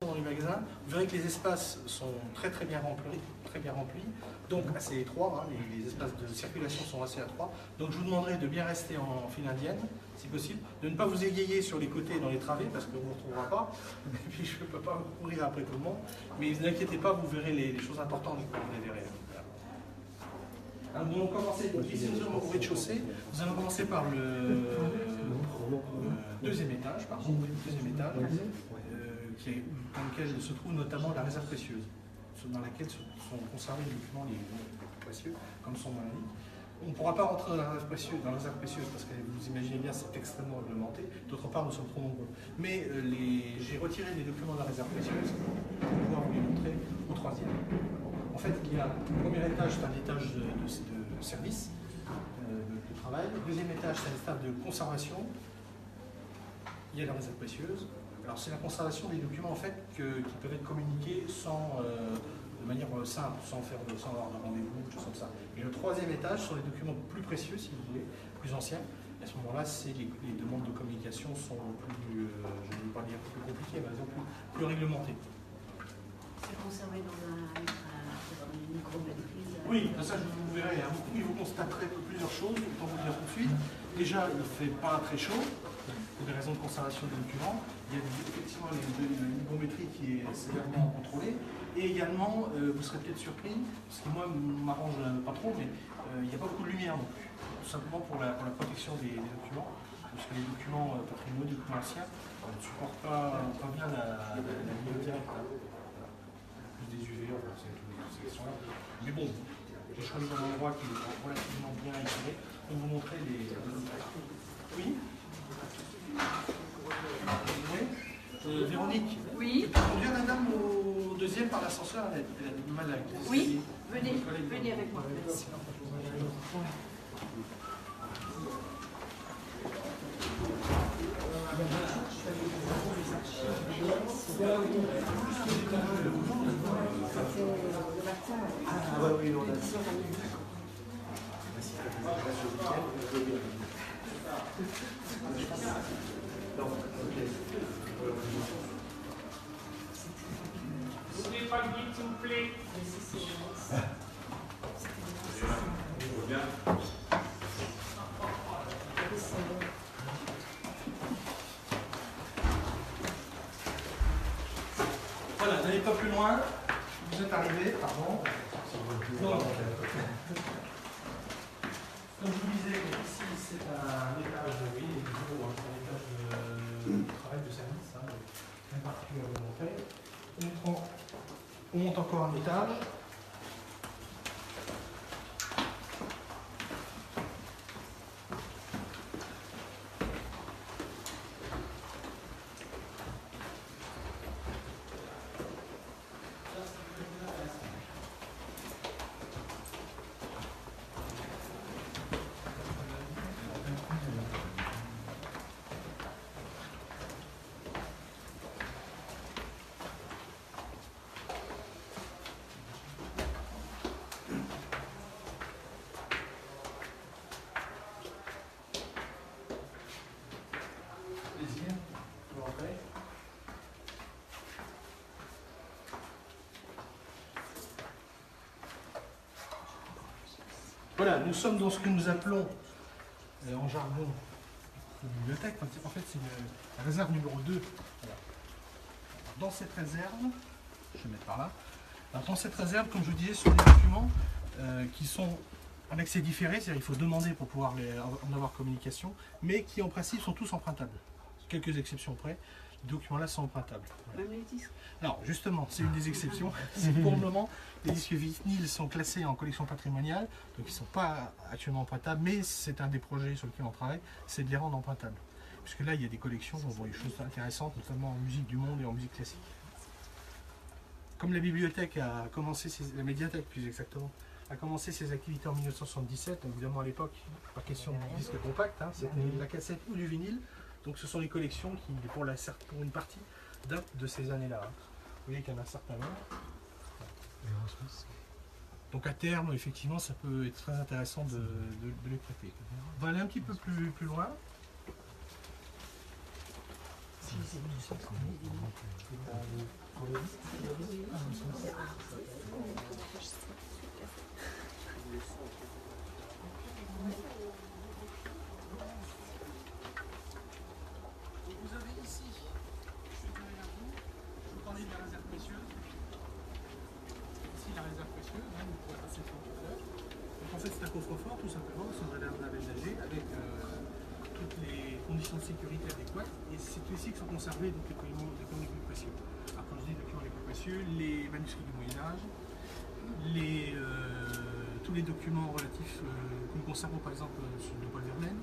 Dans les magasins, vous verrez que les espaces sont très bien remplis, donc assez étroits, hein, les espaces de circulation sont assez étroits. Donc je vous demanderai de bien rester en file indienne, si possible, de ne pas vous égayer sur les côtés dans les travées, parce qu'on ne vous retrouvera pas, et puis je ne peux pas courir après tout le monde, mais ne vous inquiétez pas, vous verrez les choses importantes quand vous les verrez. Alors nous allons commencer, ici nous sommes au rez-de-chaussée, nous allons commencer par le deuxième étage, dans lequel se trouve notamment la réserve précieuse, dans laquelle sont conservés les documents les plus précieux, comme son nom l'indique. On ne pourra pas rentrer dans la réserve précieuse, parce que vous imaginez bien, c'est extrêmement réglementé. D'autre part, nous sommes trop nombreux. Mais j'ai retiré les documents de la réserve précieuse pour pouvoir vous les montrer au troisième. En fait, il y a le premier étage, c'est un étage de service, de travail. Le deuxième étage, c'est un étage de conservation. Il y a la réserve précieuse. Alors c'est la conservation des documents en fait qui peuvent être communiqués de manière simple, sans avoir de rendez-vous, choses comme ça. Et le troisième étage sont les documents plus précieux, si vous voulez, plus anciens. Et à ce moment-là, les demandes de communication sont plus, je ne vais pas dire plus compliquées, mais elles sont plus réglementées. C'est conservé dans une micro-maîtrise. Oui, ça vous verrez, hein, vous constaterez plusieurs choses, je vais vous dire tout de suite. Déjà, il ne fait pas très chaud, pour des raisons de conservation des documents. Il y a effectivement l'hygrométrie qui est sévèrement contrôlée. Et également, vous serez peut-être surpris, parce que moi, m'arrange pas trop, mais il n'y a pas beaucoup de lumière non plus. Tout simplement pour la protection des documents, parce que les documents patrimoniaux, les documents anciens, ne supportent pas bien la lumière directe. Hein. Plus des UV, c'est toutes ces questions-là. Mais bon, j'ai choisi un endroit qui est relativement bien éclairé pour vous montrer les. Oui. Véronique. Oui. Conduire la dame au deuxième par l'ascenseur, elle a du mal avec les Oui. Venez avec moi. Merci. Ah ouais, oui, on a dit. N'oubliez pas le guide, s'il vous plaît. Voilà, n'allez pas plus loin. Vous êtes arrivé, pardon. Non. Comme je vous disais, ici c'est un étage, oui, c'est un étage de travail de service, hein, bien particulier à vous montrer. On monte encore un étage. Voilà, nous sommes dans ce que nous appelons, en jargon, la bibliothèque. En fait, c'est la réserve numéro 2. Voilà. Dans cette réserve, je vais mettre par là. Alors, dans cette réserve, comme je vous disais, ce sont des documents qui sont en accès différé, c'est-à-dire qu'il faut demander pour pouvoir en avoir communication, mais qui en principe sont tous empruntables. Quelques exceptions près, les documents-là sont empruntables. Voilà. Même les disques. Alors justement, c'est une des exceptions. Pour le moment, les disques vinyles sont classés en collection patrimoniale, donc ils ne sont pas actuellement empruntables, mais c'est un des projets sur lesquels on travaille, c'est de les rendre empruntables. Puisque là, il y a des collections, on voit des choses intéressantes, notamment en musique du monde et en musique classique. Comme la bibliothèque a commencé, la médiathèque plus exactement, a commencé ses activités en 1977, donc évidemment à l'époque, pas question de disque compact, hein, c'était la cassette ou du vinyle. Donc ce sont les collections qui, pour une partie, datent de ces années-là. Vous voyez qu'il y en a un certain nombre. Donc à terme, effectivement, ça peut être très intéressant de les prêter. On va aller un petit peu plus loin. Vous avez ici, je suis derrière vous, je vous parlais de la réserve précieuse. Ici la réserve précieuse, hein, vous pouvez passer devant tout à l'heure. Donc en fait c'est un coffre-fort tout simplement, sans réserve aménagée, avec toutes les conditions de sécurité adéquates. Et c'est ici que sont conservés donc, les documents les plus précieux. Alors quand je dis les documents les plus précieux, les manuscrits du Moyen-Âge, tous les documents relatifs que nous conservons par exemple de Paul Verlaine,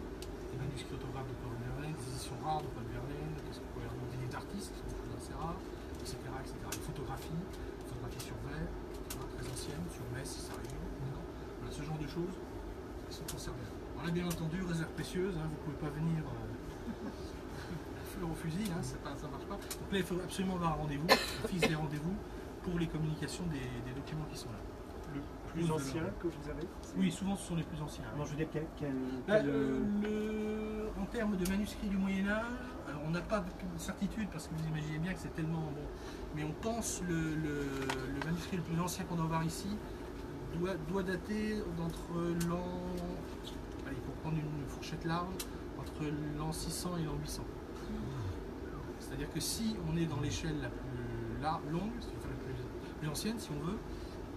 les manuscrits autographes de Paul Verlaine, des éditions rares de Paul Verlaine, qu'est-ce qu'on peut dire, des livres d'artistes, des choses assez rares, etc., etc. Les photographies sur verre, très anciennes, sur Metz, ça arrive. Voilà, ce genre de choses qui sont conservées. Alors là, bien entendu, réserve précieuse, hein, vous ne pouvez pas venir fleur au fusil, hein, ça ne marche pas. Donc là, il faut absolument avoir un rendez-vous, fixe des rendez-vous pour les communications des documents qui sont là. Le plus ancien que vous avez? Oui, souvent ce sont les plus anciens. Non, je veux dire, en termes de manuscrits du Moyen-Âge, on n'a pas de certitude parce que vous imaginez bien que c'est tellement bon. Mais on pense le manuscrit le plus ancien qu'on doit avoir ici doit dater d'entre l'an, allez, pour prendre une fourchette large, entre l'an 600 et l'an 800. C'est-à-dire que si on est dans l'échelle la plus longue, enfin la plus ancienne si on veut,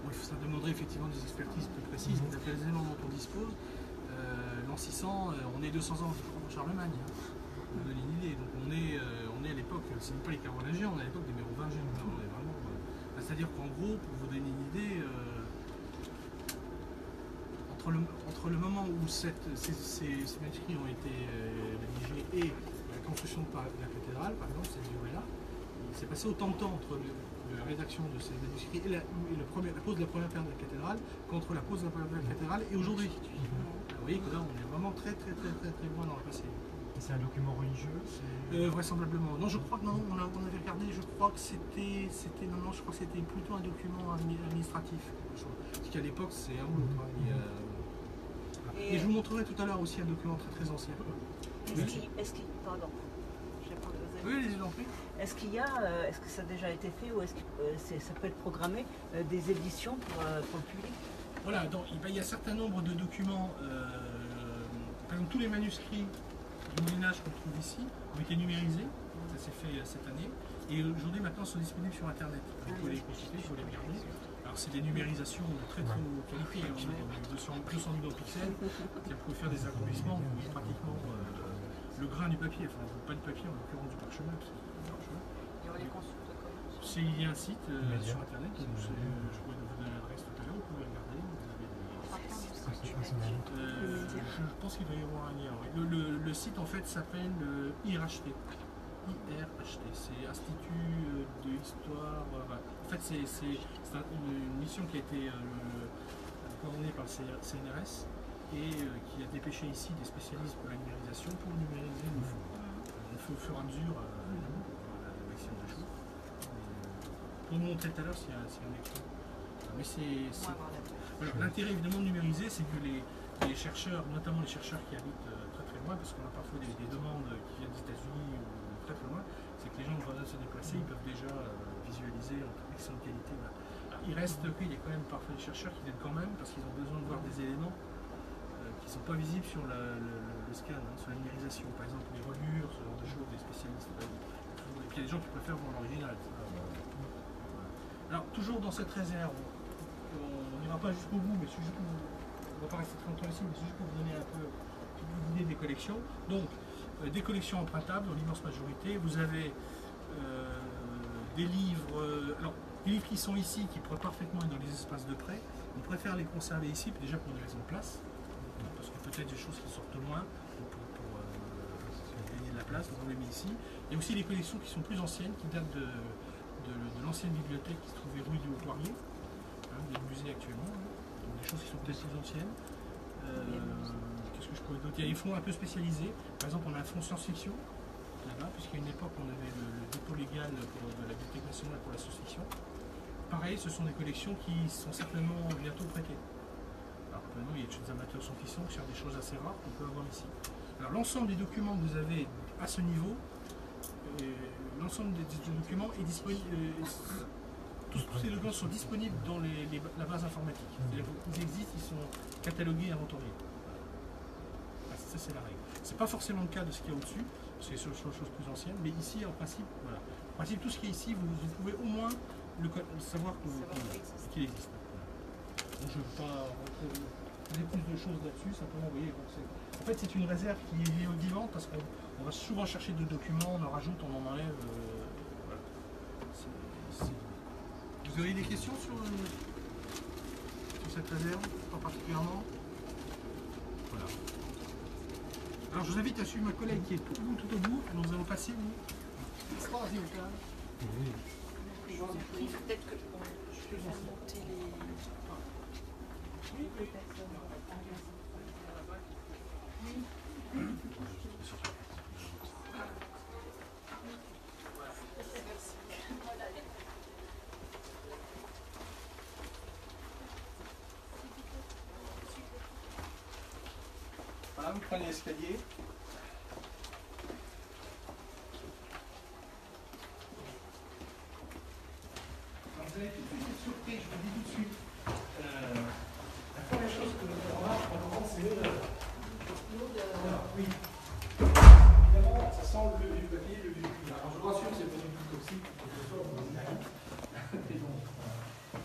bon, ça demanderait effectivement des expertises plus précises, mais d'après les éléments dont on dispose, l'an 600, on est 200 ans avant Charlemagne, hein, pour donner une idée. Donc on est à l'époque, ce n'est pas les carolingiens, on est à l'époque des mérovingiens. C'est-à-dire qu'en gros, pour vous donner une idée, entre le moment où ces manuscrits ont été rédigés et la construction de la cathédrale, par exemple, cette durée-là, il s'est passé autant de temps entre la rédaction de ces manuscrits et la pose de la première pierre de la cathédrale qu'entre la pose de la première pierre de la cathédrale et aujourd'hui. Vous voyez que là, on est vraiment très loin dans le passé. C'est un document religieux? Vraisemblablement. Non, je crois que non, on avait regardé, je crois que c'était plutôt un document administratif. Parce qu'à l'époque, c'est un ou l'autre. Et je vous montrerai tout à l'heure aussi un document très ancien. Pardon. Oui, les yeux en prie. Est-ce que ça a déjà été fait ou est-ce que ça peut être programmé des éditions pour le public? Voilà, donc, il y a un certain nombre de documents, par exemple tous les manuscrits du Moyen-Âge qu'on trouve ici ont été numérisés, ça s'est fait cette année, et aujourd'hui maintenant sont disponibles sur Internet. Vous pouvez les consulter, vous pouvez les regarder. Alors c'est des numérisations de très haute qualité, on a 200 millions de pixels, vous pouvez faire des agrandissements, vous voyez pratiquement le grain du papier, enfin pas du papier, en l'occurrence du parchemin. Il y a un site sur Internet, je pourrais vous donner l'adresse tout à l'heure, vous pouvez regarder. Je pense qu'il doit y avoir un lien. Oui. Le site en fait s'appelle IRHT. IRHT, c'est Institut de Histoire. En fait, c'est une mission qui a été coordonnée par le CNRS et qui a dépêché ici des spécialistes pour la numérisation pour numériser nos fonds. On fait au fur et à mesure la maximum de choses. Pour vous montrer tout à l'heure s'il y a un écran. Mais l'intérêt évidemment de numériser, c'est que les chercheurs, notamment les chercheurs qui habitent très loin, parce qu'on a parfois des demandes qui viennent des États-Unis ou très loin, c'est que les gens ont besoin de se déplacer, ils peuvent déjà visualiser en excellente qualité. Voilà. Il reste qu'il y a quand même parfois des chercheurs qui viennent quand même parce qu'ils ont besoin de voir des éléments qui ne sont pas visibles sur le scan, hein, sur la numérisation, par exemple les reliures, ce genre de choses, des spécialistes. Et puis il y a des gens qui préfèrent voir l'original. Alors toujours dans cette réserve, on n'ira pas jusqu'au bout, mais c'est juste pour vous, on ne va pas rester très longtemps ici, mais c'est juste pour vous donner un peu une idée des collections. Donc des collections empruntables dans l'immense majorité. Vous avez des livres, alors les livres qui sont ici, qui pourraient parfaitement être dans les espaces de prêt. On préfère les conserver ici, déjà pour des raisons de place, parce que peut-être des choses qui sortent loin, pour gagner de la place, donc on les met ici. Il y a aussi les collections qui sont plus anciennes, qui datent de l'ancienne bibliothèque qui se trouvait rue du Haut-Poirier, le musée actuellement, donc des choses qui sont peut-être plus anciennes. Qu'est-ce que je pourrais noter? Il y a des fonds un peu spécialisés, par exemple on a un fonds science-fiction, là-bas, puisqu'à une époque on avait le dépôt légal de la Bibliothèque nationale pour la science-fiction. Pareil, ce sont des collections qui sont certainement bientôt prêtées. Alors maintenant il y a des amateurs science-fiction qui cherchent des choses assez rares qu'on peut avoir ici. Alors l'ensemble des documents que vous avez à ce niveau, l'ensemble des documents est disponible. Tous ces documents sont disponibles dans la base informatique. C'est-à-dire qu'ils existent, ils sont catalogués et inventoriés. Voilà, ça, c'est la règle. C'est pas forcément le cas de ce qu'il y a au-dessus, c'est sur les choses plus anciennes, mais ici, en principe, voilà. En principe, tout ce qui est ici, vous pouvez au moins savoir qu'il existe. Donc, je ne veux pas poser plus de choses là-dessus, simplement, vous voyez, en fait, c'est une réserve qui est vivante parce qu'on va souvent chercher de documents, on en rajoute, on en enlève. Voilà. Vous avez des questions sur cette réserve, pas particulièrement? Voilà. Alors je vous invite à suivre ma collègue qui est tout au bout. Nous allons passer au troisième étage. Peut-être que je vais faire monter les... Oui, peut-être. Voilà, vous prenez l'escalier. Vous allez tout de suite être surpris, je vous le dis tout de suite. La première chose que vous remarquez pendant c'est l'odeur. L'odeur, oui. Évidemment, ça sent le vieux papier, le vieux cuir. Alors je vous rassure, c'est pas du tout toxique, que ce soit vous mais bon.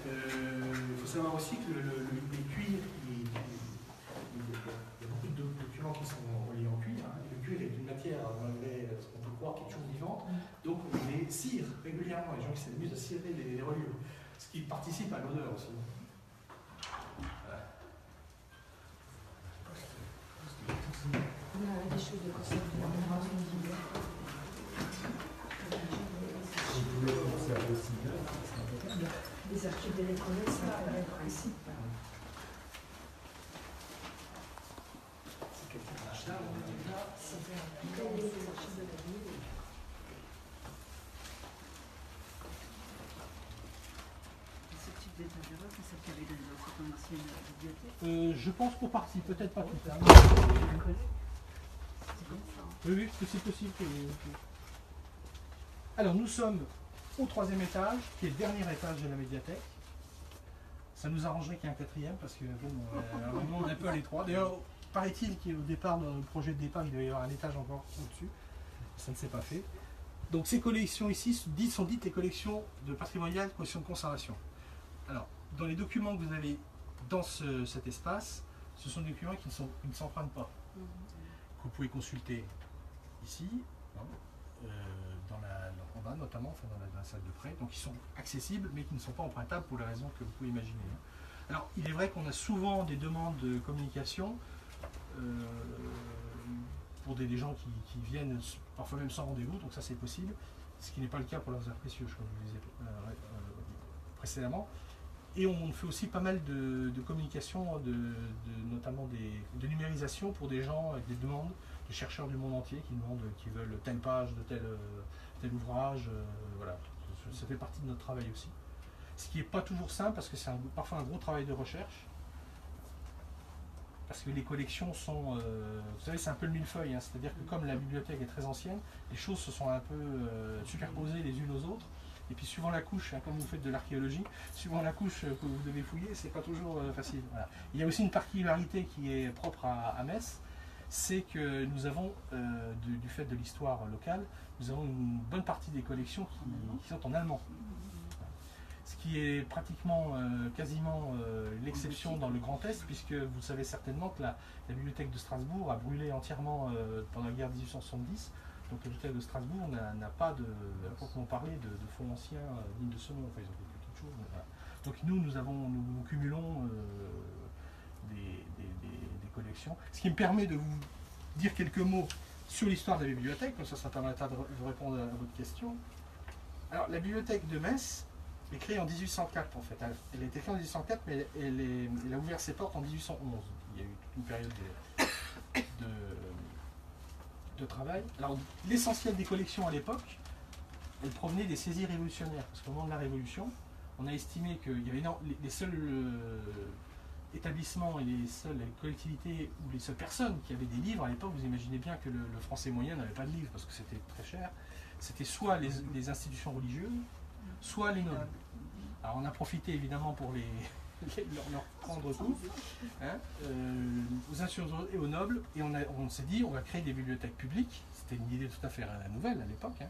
Il faut savoir aussi que les cuirs, il y a beaucoup de documents qui sont reliés en cuir. Hein. Le cuir est une matière, malgré ce qu'on peut croire, qui est toujours vivante. Donc on les cire régulièrement. Les gens qui s'amusent à cirer les reliures. Ce qui participe à l'odeur aussi. On a des choses de les archives de l'école, c'est un peu le principe. C'est quelqu'un d'achat, C'est comme les archives de la ville. Ce type d'étagère, c'est celle qu'il y avait dans cette ancienne bibliothèque. je pense pour partie, peut-être pas tout. Hein. Je connais. C'est comme ça. Oui, oui, c'est possible. Alors nous sommes au troisième étage, qui est le dernier étage de la médiathèque. Ça nous arrangerait qu'il y ait un quatrième, parce que bon, on est un peu à l'étroit. D'ailleurs, paraît-il qu'au départ, dans le projet de départ, il devait y avoir un étage encore au-dessus. Ça ne s'est pas fait. Donc ces collections ici sont dites les collections de patrimonial, collections de conservation. Alors, dans les documents que vous avez dans cet espace, ce sont des documents qui ne s'empruntent pas. Que vous pouvez consulter ici, en bas notamment, enfin dans la salle de prêt, donc ils sont accessibles mais qui ne sont pas empruntables pour les raisons que vous pouvez imaginer. Alors il est vrai qu'on a souvent des demandes de communication pour des gens qui viennent parfois même sans rendez-vous, donc ça c'est possible, ce qui n'est pas le cas pour leurs arts précieux, comme je vous le disais précédemment. Et on fait aussi pas mal de communication, notamment de numérisation pour des gens avec des demandes, de chercheurs du monde entier qui veulent telle page de tel ouvrage. Voilà. Ça fait partie de notre travail aussi. Ce qui n'est pas toujours simple parce que c'est parfois un gros travail de recherche. Parce que les collections sont, vous savez, c'est un peu le millefeuille, hein, c'est-à-dire que comme la bibliothèque est très ancienne, les choses se sont un peu superposées les unes aux autres. Et puis suivant la couche, hein, comme vous faites de l'archéologie, suivant la couche que vous devez fouiller, c'est pas toujours facile. Voilà. Il y a aussi une particularité qui est propre à Metz, c'est que nous avons, du fait de l'histoire locale, nous avons une bonne partie des collections qui sont en allemand. Ce qui est pratiquement, quasiment l'exception dans le Grand Est, puisque vous savez certainement que la bibliothèque de Strasbourg a brûlé entièrement pendant la guerre de 1870. Donc la bibliothèque de Strasbourg n'a pas à proprement parler de fonds anciens dignes de ce nom. Enfin, ils ont des petites choses. Voilà. Donc nous cumulons des collections. Ce qui me permet de vous dire quelques mots sur l'histoire de la bibliothèque, comme ça permettra de répondre à votre question. Alors la bibliothèque de Metz est créée en 1804 en fait. Elle a été créée en 1804, mais elle a ouvert ses portes en 1811. Il y a eu toute une période de travail. Alors l'essentiel des collections à l'époque, elles provenaient des saisies révolutionnaires, parce qu'au moment de la Révolution, on a estimé qu'il y avait les seuls établissements et les seules collectivités ou les seules personnes qui avaient des livres à l'époque. Vous imaginez bien que le français moyen n'avait pas de livres parce que c'était très cher. c'était soit les institutions religieuses, soit les nobles. Alors on a profité évidemment pour leur prendre tous, hein, aux institutions et aux nobles, et on s'est dit on va créer des bibliothèques publiques. C'était une idée tout à fait nouvelle à l'époque, hein,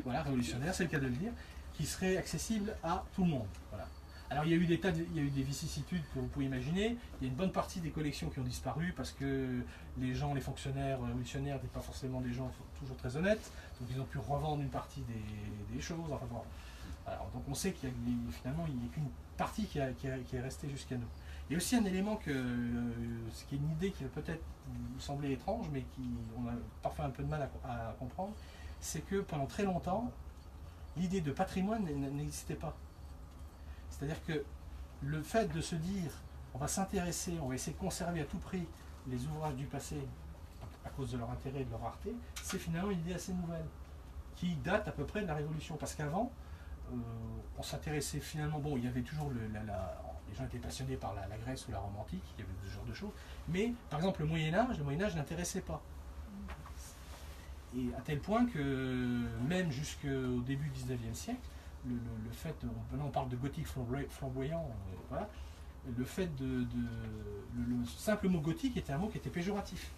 voilà, révolutionnaire, c'est le cas de le dire, qui serait accessible à tout le monde. Voilà. Alors il y a eu des vicissitudes que vous pouvez imaginer. Il y a une bonne partie des collections qui ont disparu parce que les fonctionnaires révolutionnaires n'étaient pas forcément des gens toujours très honnêtes, donc ils ont pu revendre une partie des choses. Enfin, bon. Alors, donc on sait qu'il y a finalement il n'y a qu'une partie qui est restée jusqu'à nous. Il y a aussi un élément ce qui est une idée qui va peut-être vous sembler étrange, mais on a parfois un peu de mal à comprendre, c'est que pendant très longtemps, l'idée de patrimoine n'existait pas. C'est-à-dire que le fait de se dire on va s'intéresser, on va essayer de conserver à tout prix les ouvrages du passé à cause de leur intérêt et de leur rareté, c'est finalement une idée assez nouvelle, qui date à peu près de la Révolution. Parce qu'avant, on s'intéressait finalement, bon, il y avait toujours les gens étaient passionnés par la Grèce ou la Rome antique, il y avait ce genre de choses, mais par exemple le Moyen-Âge n'intéressait pas. Et à tel point que même jusqu'au début du 19e siècle, le fait, on parle de gothique flamboyant, voilà, le fait le simple mot gothique était un mot qui était péjoratif.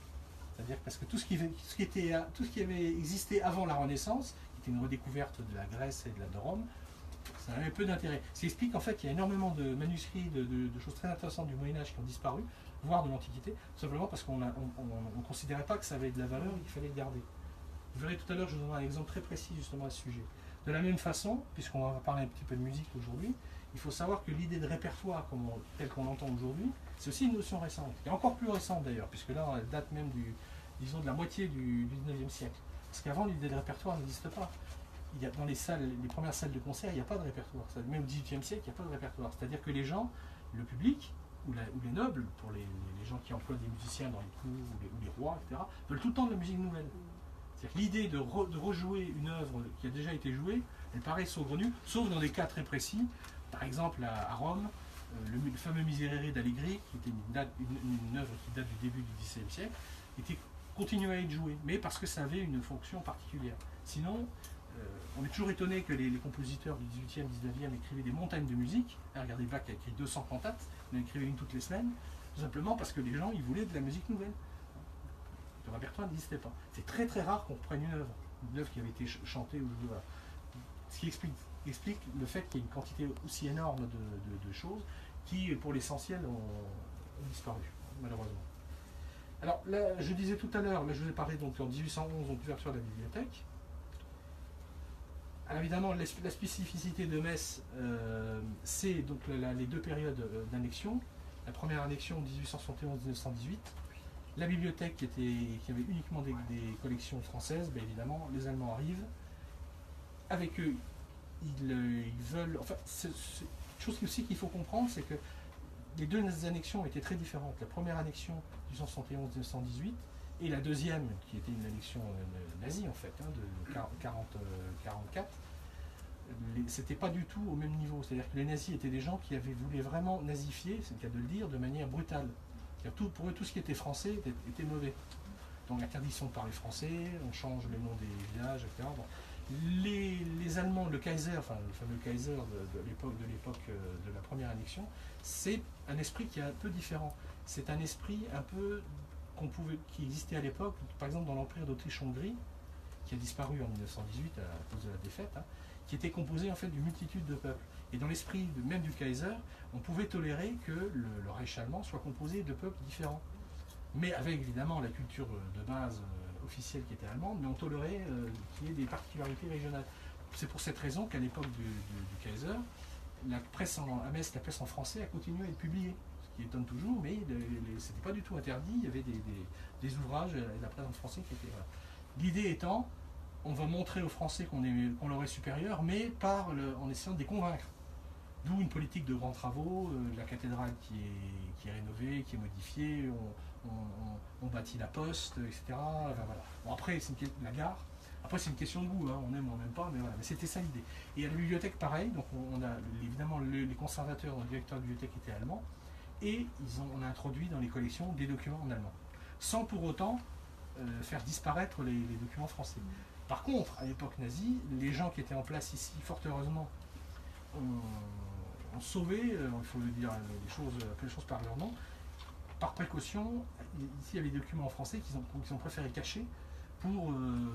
C'est-à-dire parce que tout ce qui avait existé avant la Renaissance, qui était une redécouverte de la Grèce et de Rome, ça avait peu d'intérêt. Ce qui explique en fait qu'il y a énormément de manuscrits, de choses très intéressantes du Moyen-Âge qui ont disparu, voire de l'Antiquité, tout simplement parce qu'on ne considérait pas que ça avait de la valeur et qu'il fallait le garder. Vous verrez tout à l'heure, je vous donnerai un exemple très précis justement à ce sujet. De la même façon, puisqu'on va parler un petit peu de musique aujourd'hui, il faut savoir que l'idée de répertoire, telle qu'on l'entend aujourd'hui, c'est aussi une notion récente, et encore plus récente d'ailleurs, puisque là, elle date même de la moitié du 19e siècle. Parce qu'avant, l'idée de répertoire n'existe pas. Dans les premières salles de concert, il n'y a pas de répertoire. Même au XVIIIe siècle, il n'y a pas de répertoire. C'est-à-dire que les gens, le public, ou les nobles, pour les gens qui emploient des musiciens dans les cours, ou les rois, etc., veulent tout le temps de la musique nouvelle. C'est-à-dire que l'idée de rejouer une œuvre qui a déjà été jouée, elle paraît saugrenue, sauf dans des cas très précis. Par exemple, à Rome, le fameux Miserere d'Allegri, qui était une œuvre qui date du début du XVIIe siècle, continuait à être joué, mais parce que ça avait une fonction particulière. Sinon, on est toujours étonné que les compositeurs du XVIIIe, XIXe écrivaient des montagnes de musique. Regardez, Bach a écrit 200 cantates, il en écrivait une toutes les semaines, tout simplement parce que les gens ils voulaient de la musique nouvelle. Le répertoire n'existait pas. C'est très très rare qu'on reprenne une œuvre qui avait été chantée ou jouée. Voilà. Ce qui explique le fait qu'il y ait une quantité aussi énorme de choses qui, pour l'essentiel, ont disparu, malheureusement. Alors là, je disais tout à l'heure, je vous ai parlé donc en 1811, donc l'ouverture de la bibliothèque. Alors évidemment, la spécificité de Metz, c'est donc les deux périodes d'annexion. La première annexion, 1871-1918. La bibliothèque qui avait uniquement des collections françaises, bien évidemment, les Allemands arrivent. Avec eux, ils veulent... Enfin, chose aussi qu'il faut comprendre, c'est que les deux annexions étaient très différentes. La première annexion, 1871-1918, et la deuxième, qui était une annexion nazie en fait, de 1944, c'était pas du tout au même niveau. C'est-à-dire que les nazis étaient des gens qui voulaient vraiment nazifier, c'est le cas de le dire, de manière brutale. Pour eux, tout ce qui était français était mauvais. Donc interdiction de parler français, on change les noms des villages, etc. Bon. Les Allemands, le Kaiser, enfin le fameux Kaiser de l'époque de la première annexion, c'est un esprit qui est un peu différent. C'est un esprit un peu qui existait à l'époque, par exemple dans l'Empire d'Autriche-Hongrie, qui a disparu en 1918 à cause de la défaite, qui était composé en fait d'une multitude de peuples. Et dans l'esprit même du Kaiser, on pouvait tolérer que le Reich allemand soit composé de peuples différents. Mais avec évidemment la culture de base officielle qui était allemande, mais on tolérait qu'il y ait des particularités régionales. C'est pour cette raison qu'à l'époque du Kaiser, la presse à Metz, la presse en français a continué à être publiée. Ce qui étonne toujours, mais c'était pas du tout interdit, il y avait des ouvrages, la presse en français qui était... Voilà. L'idée étant, on va montrer aux Français qu'on leur est supérieur, mais en essayant de les convaincre. D'où une politique de grands travaux, la cathédrale qui est rénovée, qui est modifiée, on bâtit la poste, etc. Enfin, voilà. Bon, après, la gare, après c'est une question de goût, on aime ou on n'aime pas, mais voilà. Mais c'était ça l'idée. Et à la bibliothèque, pareil, donc on a évidemment les conservateurs, le directeur de la bibliothèque était allemand, et on a introduit dans les collections des documents en allemand, sans pour autant faire disparaître les documents français. Par contre, à l'époque nazie, les gens qui étaient en place ici, fort heureusement, ont sauvé, il faut le dire, appeler les choses par leur nom. Par précaution, ici il y avait des documents en français qu'ils ont préféré cacher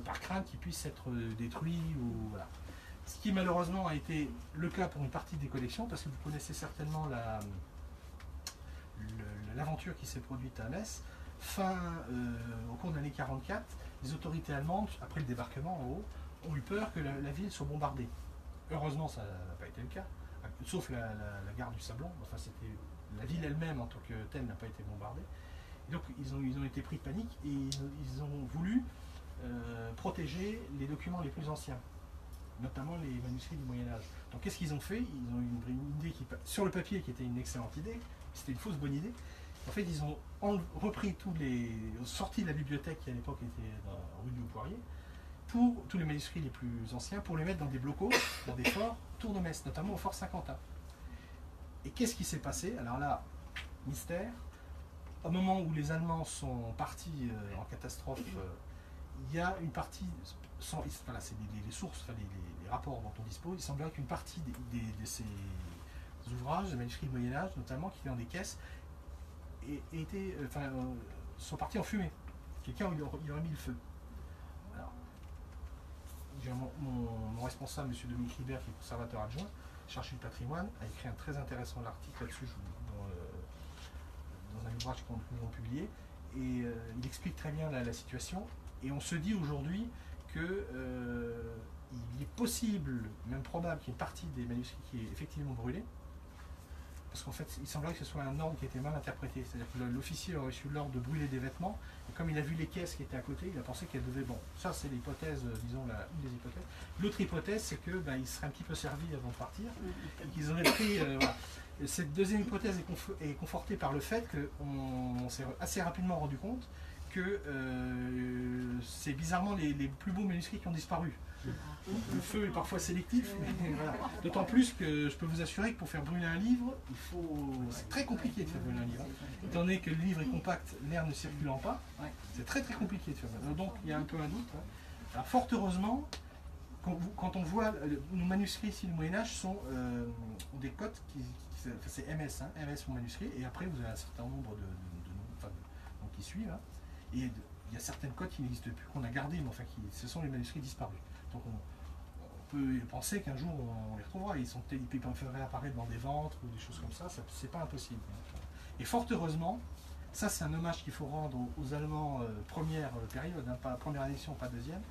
par crainte qu'ils puissent être détruits. Voilà. Ce qui malheureusement a été le cas pour une partie des collections, parce que vous connaissez certainement l'aventure qui s'est produite à Metz. Au cours de l'année 1944, les autorités allemandes, après le débarquement en haut, ont eu peur que la ville soit bombardée. Heureusement, ça n'a pas été le cas, sauf la gare du Sablon. Enfin, la ville elle-même en tant que telle n'a pas été bombardée. Et donc, ils ont été pris de panique et ils ont voulu protéger les documents les plus anciens, notamment les manuscrits du Moyen-Âge. Donc, qu'est-ce qu'ils ont fait? Ils ont eu une idée sur le papier qui était une excellente idée, c'était une fausse bonne idée. En fait, ils ont repris sorti de la bibliothèque qui à l'époque était rue du Poirier, pour tous les manuscrits les plus anciens, pour les mettre dans des blocos, dans des forts autour de Metz, notamment au fort Saint-Quentin. Et qu'est-ce qui s'est passé? Alors là, mystère. Au moment où les Allemands sont partis en catastrophe, il y a une partie, voilà, c'est les sources, enfin, les rapports dont on dispose, il semblerait qu'une partie de ces ouvrages, de manuscrits du Moyen-Âge, notamment, qui étaient dans des caisses, sont partis en fumée. Quelqu'un y aurait mis le feu. Alors, j'ai mon responsable, M. Dominique Ribert, qui est conservateur adjoint, chargé du patrimoine, a écrit un très intéressant article là-dessus dans un ouvrage que nous avons publié. Et il explique très bien la situation. Et on se dit aujourd'hui qu'il est possible, même probable, qu'il y ait une partie des manuscrits qui est effectivement brûlée. Parce qu'en fait, il semblerait que ce soit un ordre qui était mal interprété. C'est-à-dire que l'officier aurait reçu l'ordre de brûler des vêtements, et comme il a vu les caisses qui étaient à côté, il a pensé qu'elles devaient... Bon, ça c'est l'hypothèse, disons, une des hypothèses. L'autre hypothèse, c'est que il serait un petit peu servi avant de partir, et qu'ils auraient pris... Voilà. Cette deuxième hypothèse est confortée par le fait qu'on s'est assez rapidement rendu compte que c'est bizarrement les plus beaux manuscrits qui ont disparu. Le feu est parfois sélectif, mais voilà. D'autant plus que je peux vous assurer que pour faire brûler un livre, c'est très compliqué de faire brûler un livre. Étant donné que le livre est compact, l'air ne circulant pas, c'est très très compliqué de faire brûler. Donc il y a un peu un doute. Alors, fort heureusement, quand on voit nos manuscrits ici du Moyen-Âge ont des codes c'est MS, MS pour manuscrit, et après vous avez un certain nombre de noms qui suivent. Et il y a certaines codes qui n'existent plus, qu'on a gardées, mais enfin ce sont les manuscrits disparus. Donc on peut penser qu'un jour on les retrouvera. Ils peuvent réapparaître dans des ventres ou des choses comme ça, c'est pas impossible. Et fort heureusement, ça c'est un hommage qu'il faut rendre aux Allemands première période, pas première édition, pas deuxième.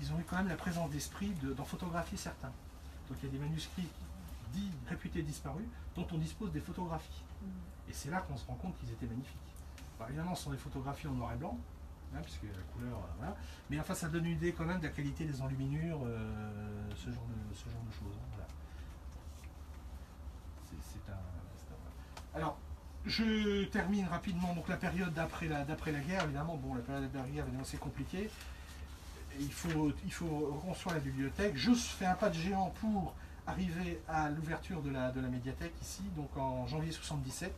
Ils ont eu quand même la présence d'esprit d'en photographier certains. Donc il y a des manuscrits dits réputés disparus dont on dispose des photographies. Et c'est là qu'on se rend compte qu'ils étaient magnifiques. Alors, évidemment, ce sont des photographies en noir et blanc, puisque la couleur, voilà. Mais enfin, ça donne une idée quand même de la qualité des enluminures, ce genre de choses. Voilà. Alors, je termine rapidement donc la période d'après la guerre. Évidemment, bon, la période d'après la guerre, évidemment, c'est compliqué. Il faut reconstruire la bibliothèque. Je fais un pas de géant pour arriver à l'ouverture de la médiathèque ici, donc en janvier 1977.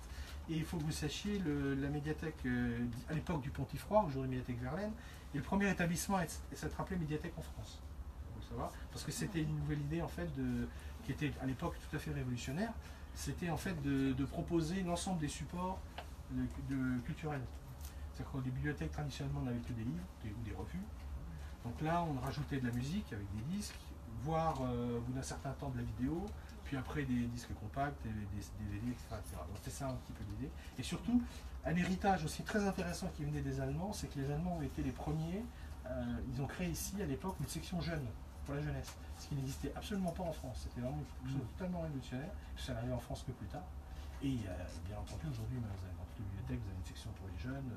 Et il faut que vous sachiez, la médiathèque à l'époque du Pontifroy, aujourd'hui médiathèque Verlaine, et le premier établissement à s'être appelé médiathèque en France. Il faut savoir, parce que c'était une nouvelle idée en fait qui était à l'époque tout à fait révolutionnaire. C'était en fait de proposer l'ensemble des supports culturels. C'est-à-dire que les bibliothèques traditionnellement n'avaient que des livres ou des revues. Donc là, on rajoutait de la musique avec des disques, voire au bout d'un certain temps de la vidéo, puis après des disques compacts, des DVD, etc. Donc c'était ça un petit peu l'idée. Et surtout, un héritage aussi très intéressant qui venait des Allemands, c'est que les Allemands ont été les premiers, ils ont créé ici à l'époque une section jeune, pour la jeunesse, ce qui n'existait absolument pas en France. C'était vraiment quelque chose de totalement révolutionnaire, ça n'arrive en France que plus tard. Et bien entendu, aujourd'hui, vous avez dans toutes les bibliothèques, vous avez une section pour les jeunes.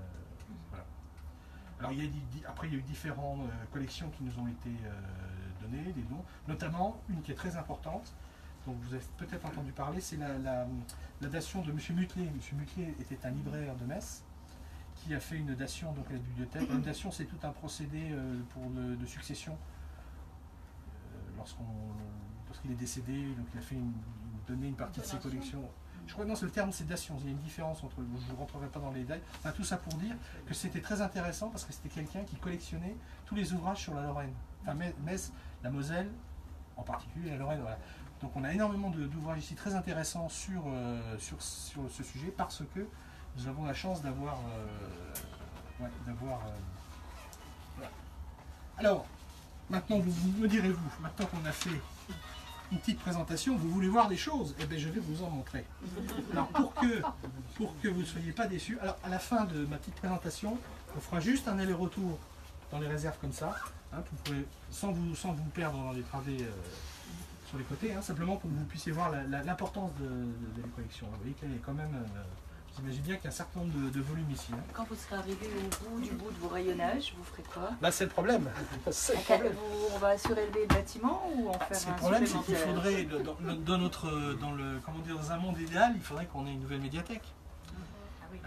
Voilà. Alors après, il y a eu différentes collections qui nous ont été données, des dons, notamment une qui est très importante, dont vous avez peut-être entendu parler, c'est la dation de M. Mutelet. M. Mutelet était un libraire de Metz qui a fait une dation donc, à la bibliothèque. Une dation, c'est tout un procédé de succession. Lorsqu'il est décédé, donc il a fait donné une partie de ses collections Je crois que non, c'est le terme c'est Dacian. Il y a une différence entre. Je ne rentrerai pas dans les détails. Enfin, tout ça pour dire que c'était très intéressant parce que c'était quelqu'un qui collectionnait tous les ouvrages sur la Lorraine. Enfin, Metz, la Moselle, en particulier la Lorraine. Voilà. Donc on a énormément d'ouvrages ici très intéressants sur ce sujet parce que nous avons la chance d'avoir. Voilà. Alors, maintenant, vous me direz-vous, maintenant qu'on a fait une petite présentation, vous voulez voir des choses? Eh bien, je vais vous en montrer. Alors, pour que vous ne soyez pas déçus, alors à la fin de ma petite présentation, on fera juste un aller-retour dans les réserves comme ça. Hein, vous pouvez, sans vous perdre dans les travées sur les côtés, hein, simplement pour que vous puissiez voir l'importance de la collection. Vous voyez qu'elle est quand même... vous imaginez bien qu'il y a un certain nombre de volumes ici. Hein. Quand vous serez arrivé au bout de vos rayonnages, vous ferez quoi? Là, c'est le problème. C'est le problème. On va surélever le bâtiment ou en faire C'est un le problème, c'est qu'il supplémentaire? faudrait, dans un monde idéal, il faudrait qu'on ait une nouvelle médiathèque. Ah oui.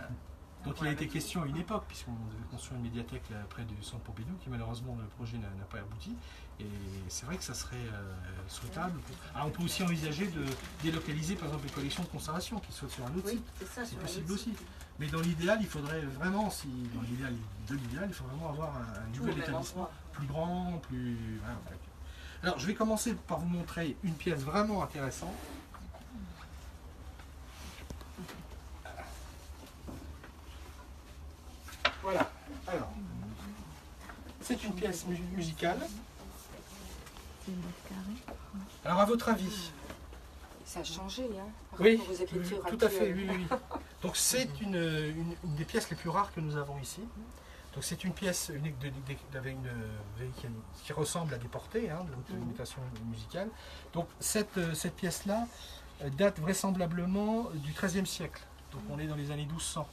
Donc il a été question à une époque, puisqu'on devait construire une médiathèque là, près du centre Pompidou, qui malheureusement le projet n'a pas abouti. Et c'est vrai que ça serait souhaitable. Alors on peut aussi envisager de délocaliser par exemple les collections de conservation qui soient sur un autre site. C'est possible aussi. Mais dans l'idéal, il faudrait vraiment, dans l'idéal il faut vraiment avoir un nouvel établissement plus grand, plus. Voilà. Alors je vais commencer par vous montrer une pièce vraiment intéressante. Voilà. Alors, c'est une pièce musicale. Alors, à votre avis? Ça a changé, hein, par Oui, rapport aux écritures tout à fait, actuelles. oui. Donc, c'est une des pièces les plus rares que nous avons ici. Donc, c'est une pièce unique qui ressemble à des portées, hein, de notation musicale. Donc, cette pièce-là date vraisemblablement du XIIIe siècle. Donc, on est dans les années 1200.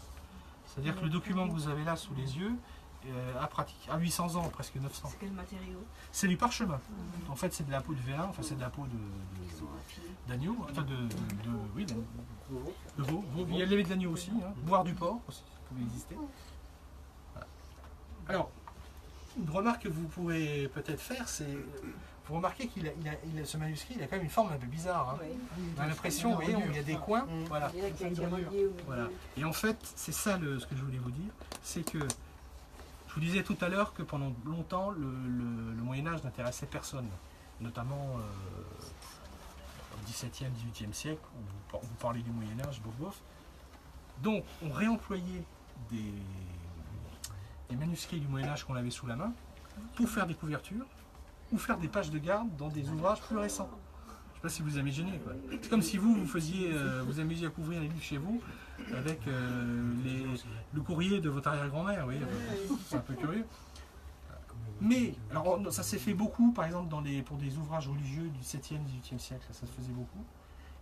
C'est-à-dire que le document que vous avez là sous les yeux a 800 ans, presque 900. C'est quel matériau? C'est du parchemin. En fait, c'est de la peau de vélin, enfin c'est de la peau d'agneau, enfin de veau. Il y avait de l'agneau aussi, hein. Boire du porc aussi, ça pouvait exister. Voilà. Alors, une remarque que vous pouvez peut-être faire, c'est vous remarquez qu'il ce manuscrit, il a quand même une forme un peu bizarre. Hein. On a l'impression, vous voyez, il y a des coins. Voilà. Voilà. Et en fait, c'est ça ce que je voulais vous dire, c'est que je vous disais tout à l'heure que pendant longtemps, le Moyen-Âge n'intéressait personne, notamment au XVIIe, XVIIIe siècle, où vous parlez du Moyen-Âge, bof. Donc, on réemployait des manuscrits du Moyen-Âge qu'on avait sous la main pour faire des couvertures ou faire des pages de garde dans des ouvrages plus récents. Je ne sais pas si vous imaginez. C'est comme si vous vous amusiez à couvrir les livres chez vous avec le courrier de votre arrière-grand-mère. Oui, c'est un peu curieux. Mais, alors ça s'est fait beaucoup, par exemple, pour des ouvrages religieux du 7e, 18e siècle, ça se faisait beaucoup.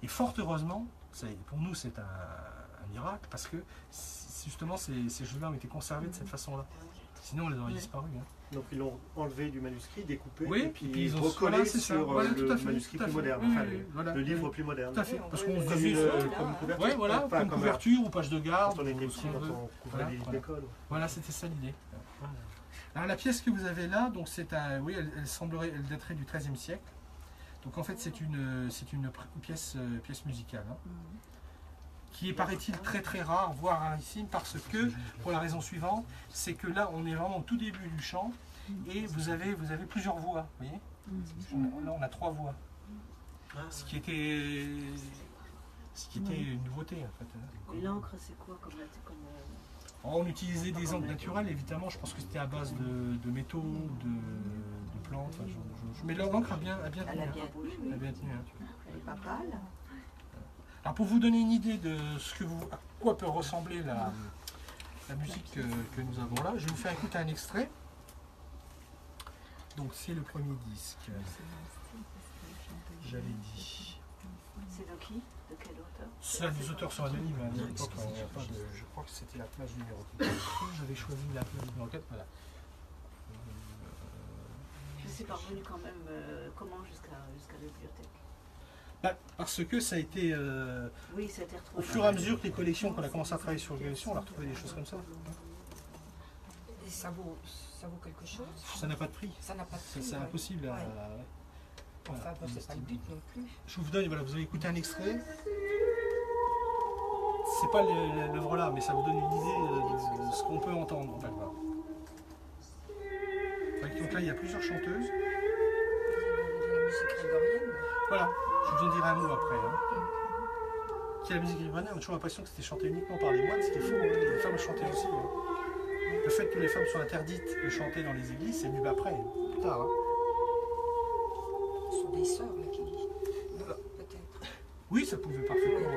Et fort heureusement, pour nous c'est un miracle, parce que justement ces choses-là ont été conservées de cette façon-là. Sinon, elles auraient disparu. Hein. Donc ils l'ont enlevé du manuscrit, découpé, oui, et puis ils ont recollé sur le manuscrit plus moderne, le livre plus moderne. Tout à fait, parce qu'on Comme une couverture. Oui, voilà, comme couverture ou page de garde. Quand on était petit, quand on couvrait les livres d'école. Voilà, c'était ça l'idée. Alors la pièce que vous avez là, donc elle daterait du XIIIe siècle. Donc en fait, c'est une pièce musicale. Hein. Qui est, paraît-il, très très rare, voire rarissime, parce que, pour la raison suivante, c'est que là, on est vraiment au tout début du chant, et vous avez plusieurs voix, vous voyez. Là, on a 3 voix. Ce qui était une nouveauté, en fait. Et l'encre, c'est quoi comme On utilisait des encres naturelles, évidemment, je pense que c'était à base de métaux, de plantes, mais l'encre a bien tenu. Elle a bien tenu. Elle est pas pâle. Alors pour vous donner une idée de à quoi peut ressembler la musique que nous avons là, je vais vous faire écouter un extrait. Donc c'est le premier disque. J'avais dit. C'est de qui? De quel auteur? Ça, les auteurs sont anonymes. À l'époque, je crois que c'était la page numéro 4. J'avais choisi la page numéro 4. Voilà. Je suis parvenu quand même comment jusqu'à la bibliothèque? Parce que ça a été, oui, ça a été retrouvé au fur et à mesure que les collections, qu'on a commencé à travailler sur les collections, on a retrouvé des choses comme ça. Et ça vaut quelque chose? Ça n'a pas de prix. Ça n'a pas de prix. C'est impossible. Enfin, c'est pas le but non plus. Je vous donne, voilà, vous avez écouté un extrait. c'est pas l'œuvre là, mais ça vous donne une idée de ce qu'on peut entendre. En fait, voilà. Donc là, il y a plusieurs chanteuses. La musique grégorienne. Voilà, je vous en dirai un mot après. Hein. Qui est la musique grégorienne, on a toujours l'impression que c'était chanté uniquement par les moines, c'était faux, hein. Les femmes chantaient aussi. Hein. Le fait que les femmes soient interdites de chanter dans les églises, c'est venu après, plus tard. Hein. Ce sont des sœurs, là, qui dit. Peut-être. Oui, ça pouvait parfaitement.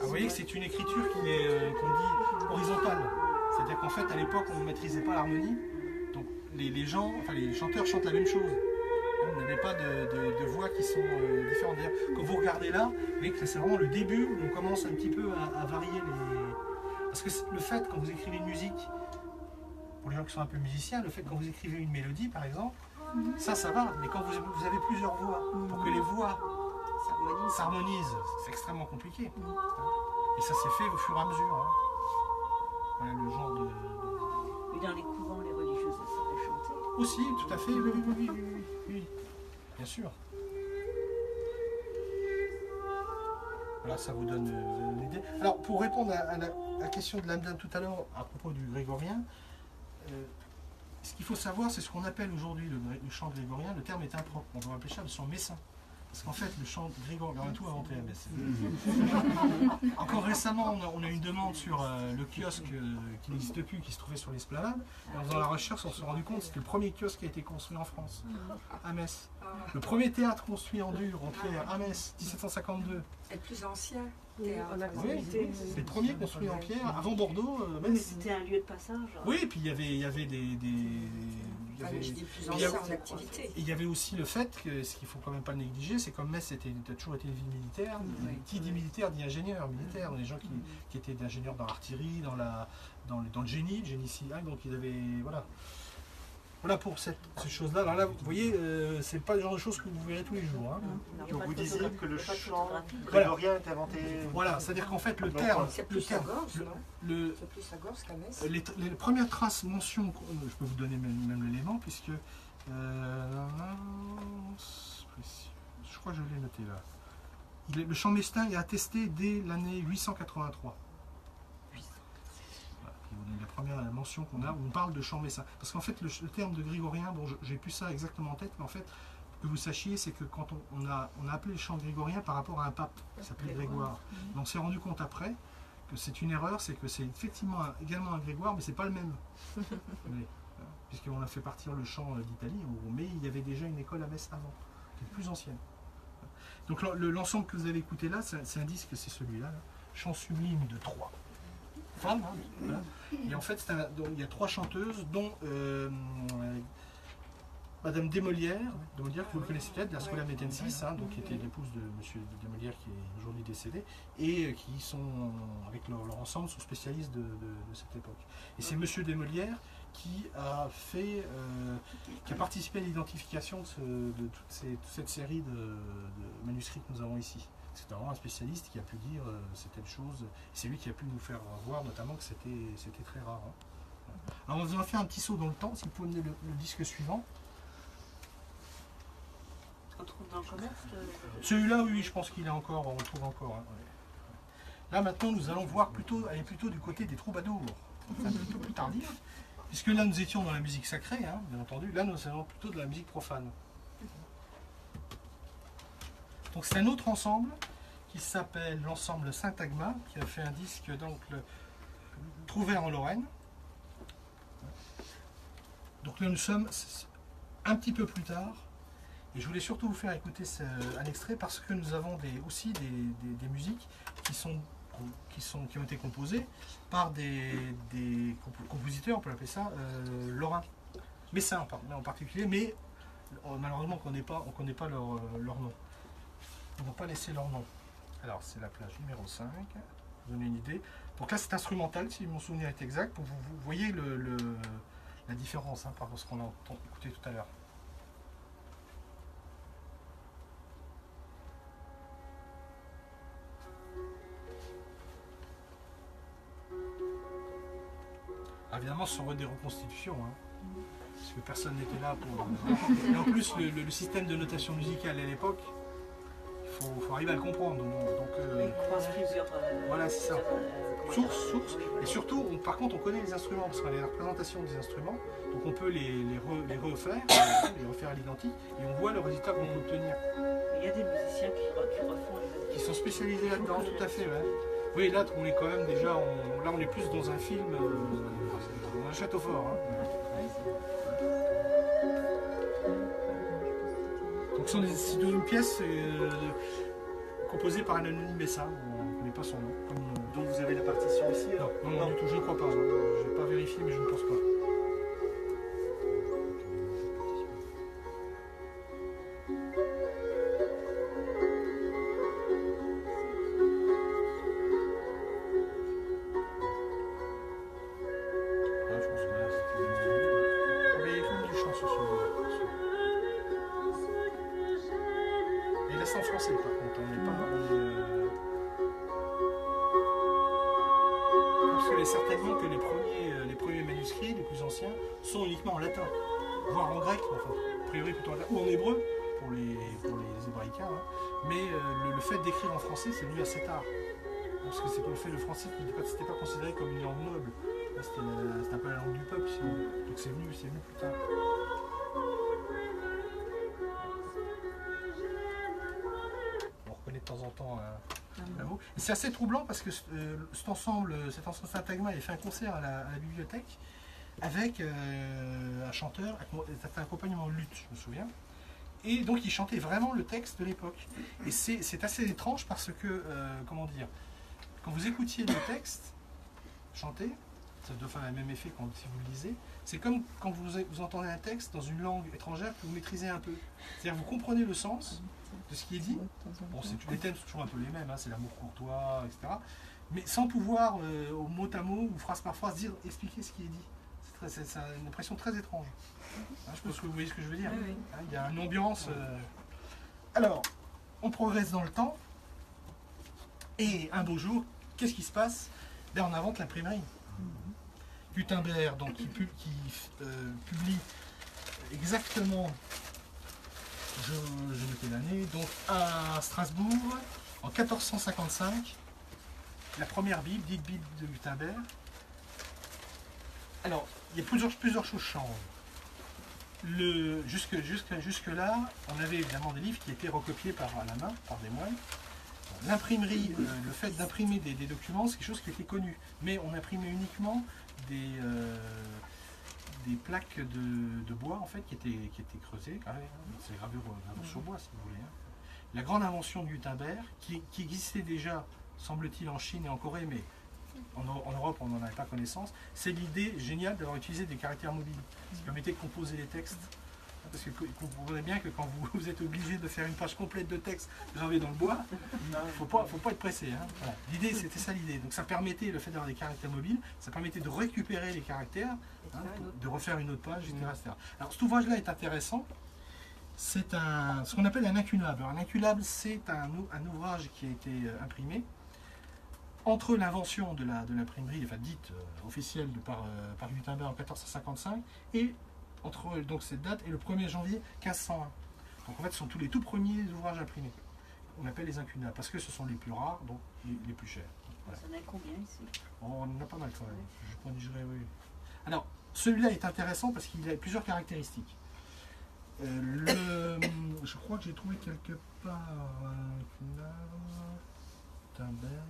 Vous voyez que c'est une écriture qui est, qu'on dit, horizontale. C'est-à-dire qu'en fait, à l'époque, on ne maîtrisait pas l'harmonie. Donc les gens, enfin les chanteurs chantent la même chose. On n'avait pas de voix qui sont différentes. D'ailleurs, quand vous regardez là, vous voyez que c'est vraiment le début où on commence un petit peu à varier les... Parce que le fait, quand vous écrivez une musique, pour les gens qui sont un peu musiciens, le fait quand vous écrivez une mélodie, par exemple, ça va. Mais quand vous avez plusieurs voix, pour que les voix s'harmonisent, c'est extrêmement compliqué. Et ça s'est fait au fur et à mesure. Hein. Voilà le genre de... Et dans les couvents, les religieuses, elles savaient chanter. Aussi, tout à fait, oui. Bien sûr. Voilà, ça vous donne l'idée. Alors, pour répondre à la question de l'âme tout à l'heure, à propos du grégorien, ce qu'il faut savoir, c'est ce qu'on appelle aujourd'hui le chant grégorien. Le terme est impropre. On va appeler ça le chant messin. Parce qu'en fait, le chant grégorien, on a tout inventé à Metz. Encore récemment, on a une demande sur le kiosque qui n'existe plus, qui se trouvait sur l'esplanade. Et en faisant la recherche, on s'est rendu compte que c'était le premier kiosque qui a été construit en France, à Metz. Le premier théâtre construit en dur, en pierre, à Metz, 1752. C'est le plus ancien. Oui, c'est le premier construit en pierre, avant Bordeaux. Mais c'était un lieu de passage. Oui, et puis il y avait des plus anciens en activité. Et il y avait aussi le fait que, ce qu'il ne faut quand même pas négliger, c'est comme Metz a toujours été une ville militaire. Qui dit militaire dit ingénieur militaire. Les gens qui étaient ingénieurs dans l'artillerie, dans le génie civil. Donc ils avaient. Voilà pour ces choses-là. Alors là, vous voyez, c'est pas le genre de choses que vous verrez tous les jours. Hein. Donc vous disiez que le chant grégorien est inventé. Voilà, c'est-à-dire qu'en fait, le terme. C'est plus à Gorze, non? C'est plus à Gorze qu'à Metz. Les premières traces mentions, je peux vous donner même l'élément, puisque. Je crois que je l'ai noté là. Le chant mestin est attesté dès l'année 883. La première mention qu'on a, on parle de chant messin. Parce qu'en fait, le terme de grégorien, bon, j'ai plus ça exactement en tête, mais en fait, que vous sachiez, c'est que quand on a appelé le chant grégorien par rapport à un pape qui s'appelait Grégoire. Donc on s'est rendu compte après que c'est une erreur, c'est que c'est effectivement également un Grégoire, mais c'est pas le même. Puisqu'on a fait partir le chant d'Italie, mais il y avait déjà une école à Metz avant, qui est plus ancienne. Donc l'ensemble que vous avez écouté là, c'est un disque, c'est celui-là, là. Chant sublime de Troyes. Femmes, hein, voilà. Et en fait, il y a 3 chanteuses, dont Madame Desmolières, que vous connaissez peut-être, de la Schola Mettensis, hein, donc, qui était l'épouse de Monsieur Desmolières, qui est aujourd'hui décédé, et qui sont, avec leur ensemble, sont spécialistes de cette époque. Et c'est Monsieur Desmolières qui a participé à l'identification de toute cette série de manuscrits que nous avons ici. C'est vraiment un spécialiste qui a pu dire c'est telle chose. C'est lui qui a pu nous faire voir notamment que c'était très rare. Hein. Alors on va faire un petit saut dans le temps, si vous pouvez mener le disque suivant. On trouve dans le commerce Celui-là, oui, je pense qu'il est encore, on le trouve encore. Hein, ouais. Là maintenant, nous allons voir aller plutôt du côté des troubadours. C'est un petit peu plus tardif, puisque là nous étions dans la musique sacrée, hein, bien entendu. Là nous allons plutôt de la musique profane. Donc c'est un autre ensemble qui s'appelle l'ensemble Saint-Agma, qui a fait un disque donc Trouvert en Lorraine. Donc là nous sommes un petit peu plus tard, et je voulais surtout vous faire écouter un extrait parce que nous avons aussi des musiques qui ont été composées par des compositeurs, on peut l'appeler ça, lorrains, messins en particulier, mais malheureusement on ne connaît pas leur nom. Ils n'ont pas laissé leur nom. Alors c'est la plage numéro 5, pour vous donner une idée. Donc là c'est instrumental, si mon souvenir est exact, pour vous voyez la différence par rapport à ce qu'on a écouté tout à l'heure. Alors, évidemment ce sont des reconstitutions, hein, parce que personne n'était là pour... Et en plus le système de notation musicale à l'époque, faut arriver à le comprendre. Donc, Il croise plusieurs. voilà, c'est ça. comment Source. Et surtout, par contre, on connaît les instruments, parce qu'on a les représentations des instruments, donc on peut les refaire à l'identique, et on voit le résultat qu'on peut obtenir. Il y a des musiciens qui refont les Qui sont spécialisés là-dedans, tout à fait, ouais. Oui, là, on est quand même déjà, là, on est plus dans un film, dans un château fort. Hein. Donc, c'est une pièce composée par un anonyme Messin, on ne connaît pas son nom. Donc vous avez la partition ici? Non, du tout, je ne crois pas. Je n'ai pas vérifié, mais je ne pense pas. En français par contre, on n'est pas parce que certainement que les premiers manuscrits, les plus anciens, sont uniquement en latin, voire en grec, enfin, a priori plutôt en latin, ou en hébreu pour les hébraïcains, hein. Mais le fait d'écrire en français, c'est venu assez tard, parce que c'est pas le fait le français qui n'était pas considéré comme une langue noble, c'était un peu la langue du peuple, donc c'est venu plus tard. De temps en temps un mot. Et c'est assez troublant parce que cet ensemble syntagma, il fait un concert à la bibliothèque avec un chanteur, un accompagnement de luth, je me souviens. Et donc il chantait vraiment le texte de l'époque. Et c'est assez étrange parce que, comment dire, quand vous écoutiez le texte chanter, ça doit faire le même effet quand si vous le lisez, c'est comme quand vous entendez un texte dans une langue étrangère que vous maîtrisez un peu. C'est-à-dire vous comprenez le sens de ce qui est dit. Bon, les thèmes sont toujours un peu les mêmes, hein, c'est l'amour courtois, etc. Mais sans pouvoir, au mot à mot ou phrase par phrase, expliquer ce qui est dit. C'est une impression très étrange. Hein, je pense que vous voyez ce que je veux dire. Oui. Hein, il y a une ambiance. Alors, on progresse dans le temps. Et un beau jour, qu'est-ce qui se passe? Ben, on invente l'imprimerie. Gutenberg, donc, qui publie exactement, je mettais l'année, donc à Strasbourg, en 1455, la première Bible, dite Bible de Gutenberg. Alors, il y a plusieurs choses changent. Jusque-là, on avait évidemment des livres qui étaient recopiés à la main, par des moines. L'imprimerie, le fait d'imprimer des documents, c'est quelque chose qui était connu. Mais on imprimait uniquement des plaques de bois en fait, qui étaient creusées, c'est gravure sur bois si vous voulez. Hein. La grande invention de Gutenberg, qui existait déjà, semble-t-il, en Chine et en Corée, mais en Europe on n'en avait pas connaissance, c'est l'idée géniale d'avoir utilisé des caractères mobiles, ce qui permettait de composer les textes. Parce que vous comprenez bien que quand vous êtes obligé de faire une page complète de texte gravé dans le bois, il ne faut pas être pressé. Hein. Voilà. L'idée, c'était ça l'idée. Donc ça permettait, le fait d'avoir des caractères mobiles, ça permettait de récupérer les caractères, hein, de refaire une autre page, etc. Alors cet ouvrage-là est intéressant. C'est ce qu'on appelle un inculable. Alors, un inculable, c'est un ouvrage qui a été imprimé entre l'invention de l'imprimerie, enfin dite officielle par Gutenberg en 1455, et entre donc cette date et le 1er janvier 1501. Donc en fait, ce sont tous les tout premiers ouvrages imprimés. On appelle les incunables, parce que ce sont les plus rares, donc les plus chers. Voilà. Ça en a combien ici? On en a pas mal quand même. Oui. Alors, celui-là est intéressant parce qu'il a plusieurs caractéristiques. Je crois que j'ai trouvé quelque part Gutenberg.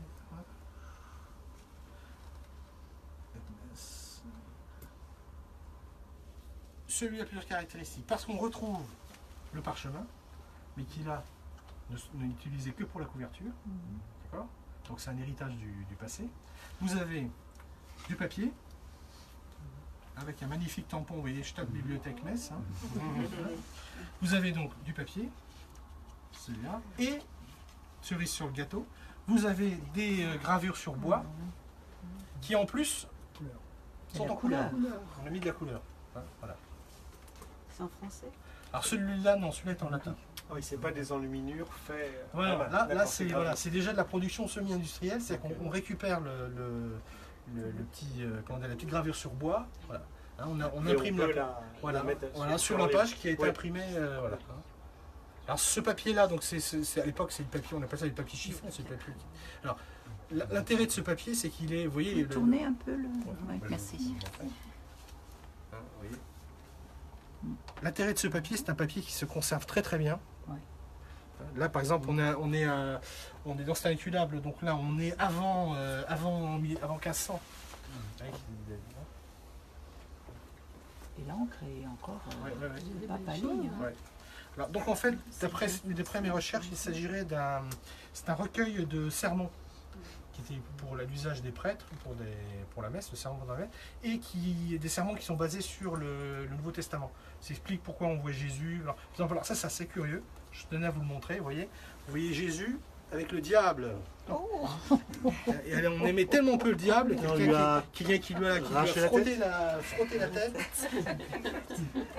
Celui-là a plusieurs caractéristiques, parce qu'on retrouve le parchemin, mais qui là n'est utilisé que pour la couverture. D'accord ? Donc c'est un héritage du passé. Vous avez du papier, avec un magnifique tampon, vous voyez, Stadtbibliothek Metz. Hein. Vous avez donc du papier, celui-là, et, cerise sur le gâteau, vous avez des gravures sur bois, qui en plus sont en couleur. On a mis de la couleur. Hein, voilà. C'est en français? Alors celui-là, non, celui-là est en latin. Ah oui, c'est pas des enluminures faits. Voilà, là c'est déjà de la production semi-industrielle, c'est-à-dire qu'on récupère le petit, la petite gravure sur bois. Voilà. Hein, on imprime la sur la page qui a été imprimée. Voilà. Alors ce papier-là, donc à l'époque c'est le papier, on appelle ça le papier chiffon, c'est le papier. Alors l'intérêt de ce papier, c'est qu'il est, vous voyez, Tournez un peu le. Ouais, merci. Hein, vous voyez. L'intérêt de ce papier, c'est un papier qui se conserve très très bien. Ouais. Là, par exemple, on est dans cet incunable, donc là, on est avant 1500. Et l'encre est encore Ouais. pas pâlie. Hein. Ouais. Alors, donc en fait, d'après mes recherches, il s'agirait c'est un recueil de sermons qui était pour l'usage des prêtres, pour la messe, le sermon pendant la messe, et des sermons qui sont basés sur le Nouveau Testament. Ça explique pourquoi on voit Jésus. Alors, par exemple, ça c'est assez curieux, je tenais à vous le montrer, vous voyez Jésus avec le diable. Oh. Et alors, on aimait tellement peu le diable qu'il y a qui lui a frotté la tête.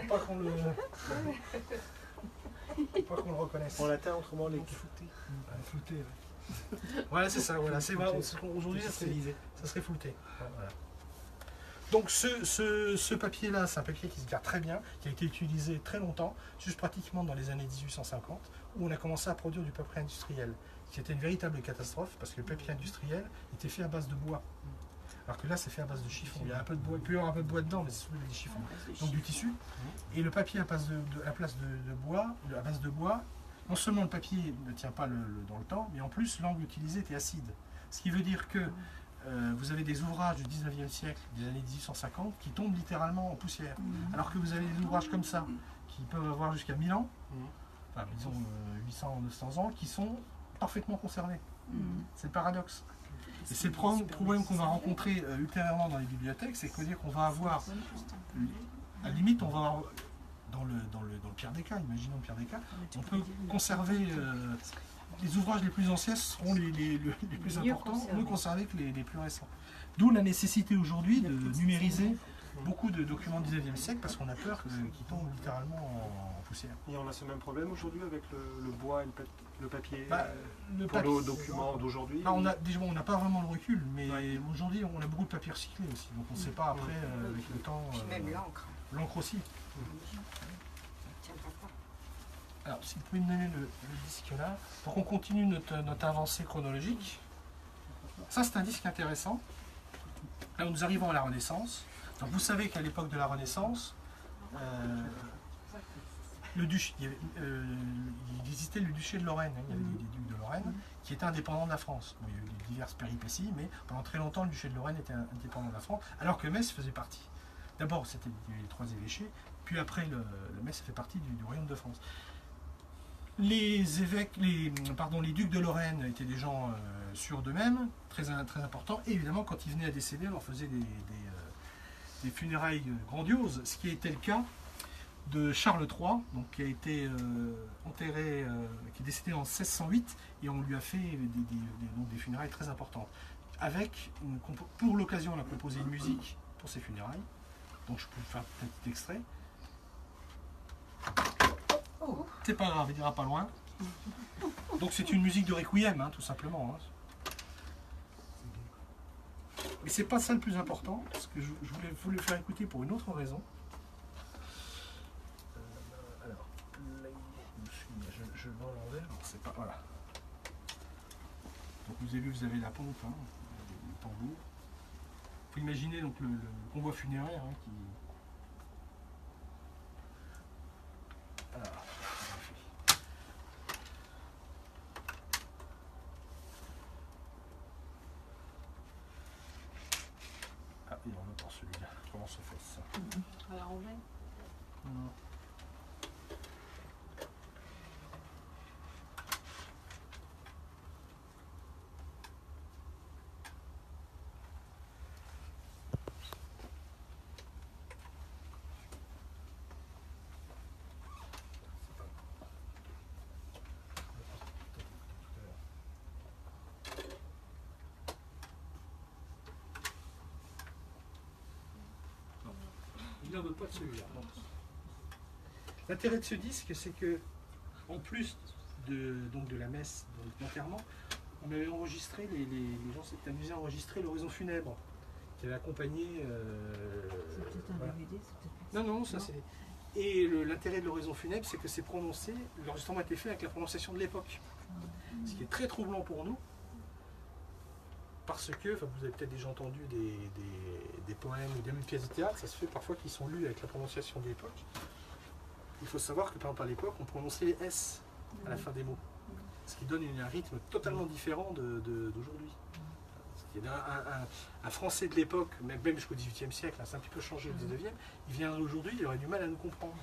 Pas qu'on le reconnaisse. En latin, autrement, les floutés. Flouté, ouais. Voilà, c'est ça. Voilà. Aujourd'hui, ça serait flouté. Voilà. Donc ce papier-là, c'est un papier qui se garde très bien, qui a été utilisé très longtemps, juste pratiquement dans les années 1850, où on a commencé à produire du papier industriel, qui était une véritable catastrophe, parce que le papier industriel était fait à base de bois. Alors que là, c'est fait à base de chiffon. Il y a un peu de bois, il peut y avoir un peu de bois dedans, mais c'est surtout des chiffons. Donc du tissu. Et le papier à base de bois, non seulement le papier ne tient pas dans le temps, mais en plus l'angle utilisé était acide. Ce qui veut dire que vous avez des ouvrages du 19e siècle, des années 1850, qui tombent littéralement en poussière. Alors que vous avez des ouvrages comme ça, qui peuvent avoir jusqu'à 1000 ans, enfin disons 800 900 ans, qui sont parfaitement conservés. C'est le paradoxe. Et c'est le problème qu'on va rencontrer ultérieurement dans les bibliothèques, c'est qu'on va avoir, à la limite, on va avoir, dans le pire des cas, imaginons le pire des cas, on peut conserver, les ouvrages les plus anciens seront les plus importants, mieux conservés que les plus récents. D'où la nécessité aujourd'hui de numériser beaucoup de documents du 19e siècle, parce qu'on a peur qu'ils tombent littéralement en poussière. Et on a ce même problème aujourd'hui avec le bois et le papier pour nos documents d'aujourd'hui. On n'a pas vraiment le recul, mais aujourd'hui on a beaucoup de papier recyclé aussi, donc on ne sait pas après avec le temps. Même l'encre. L'encre aussi. Alors, si vous pouvez me donner le disque là, pour qu'on continue notre avancée chronologique. Ça, c'est un disque intéressant. Là, nous arrivons à la Renaissance. Donc, vous savez qu'à l'époque de la Renaissance, il existait le duché de Lorraine. Il y avait des ducs de Lorraine qui étaient indépendants de la France. Bon, il y a eu diverses péripéties, mais pendant très longtemps, le duché de Lorraine était indépendant de la France, alors que Metz faisait partie. D'abord, c'était les trois évêchés, puis après, le Metz fait partie du royaume de France. Les ducs de Lorraine étaient des gens sûrs d'eux-mêmes, très importants, et évidemment, quand ils venaient à décéder, on leur faisait des funérailles grandioses, ce qui était le cas de Charles III, donc, qui a été enterré, qui est décédé en 1608, et on lui a fait des funérailles très importantes. Pour l'occasion, on a composé une musique pour ces funérailles, donc je peux vous faire un petit extrait. C'est pas grave, il ira pas loin. Donc c'est une musique de requiem, tout simplement. Mais c'est pas ça le plus important, parce que je voulais vous le faire écouter pour une autre raison. Alors, là, je le vois à l'envers, c'est pas. Voilà. Donc vous avez vu, vous avez la pompe, le tambour. Vous pouvez imaginer donc le convoi funéraire qui. Alors. Ah, il en a pas celui-là. Comment se fait ça? À la rondaine. Non. Il n'en veut pas de celui-là. L'intérêt de ce disque, c'est que, en plus de la messe, de l'enterrement, on avait enregistré, les gens s'étaient amusés à enregistrer l'oraison funèbre qui avait accompagné. C'est peut-être un DVD, c'est peut-être. Non, ça c'est. Et l'intérêt de l'oraison funèbre, c'est que c'est prononcé, l'enregistrement a été fait avec la prononciation de l'époque. Ce qui est très troublant pour nous, parce que, enfin, vous avez peut-être déjà entendu des poèmes ou des pièces de théâtre, ça se fait parfois qu'ils sont lus avec la prononciation de l'époque. Il faut savoir que par exemple à l'époque, on prononçait les S à la fin des mots, ce qui donne un rythme totalement différent d'aujourd'hui. Un Français de l'époque, même jusqu'au XVIIIe siècle, c'est un petit peu changé au XIXe, il vient aujourd'hui, il aurait du mal à nous comprendre.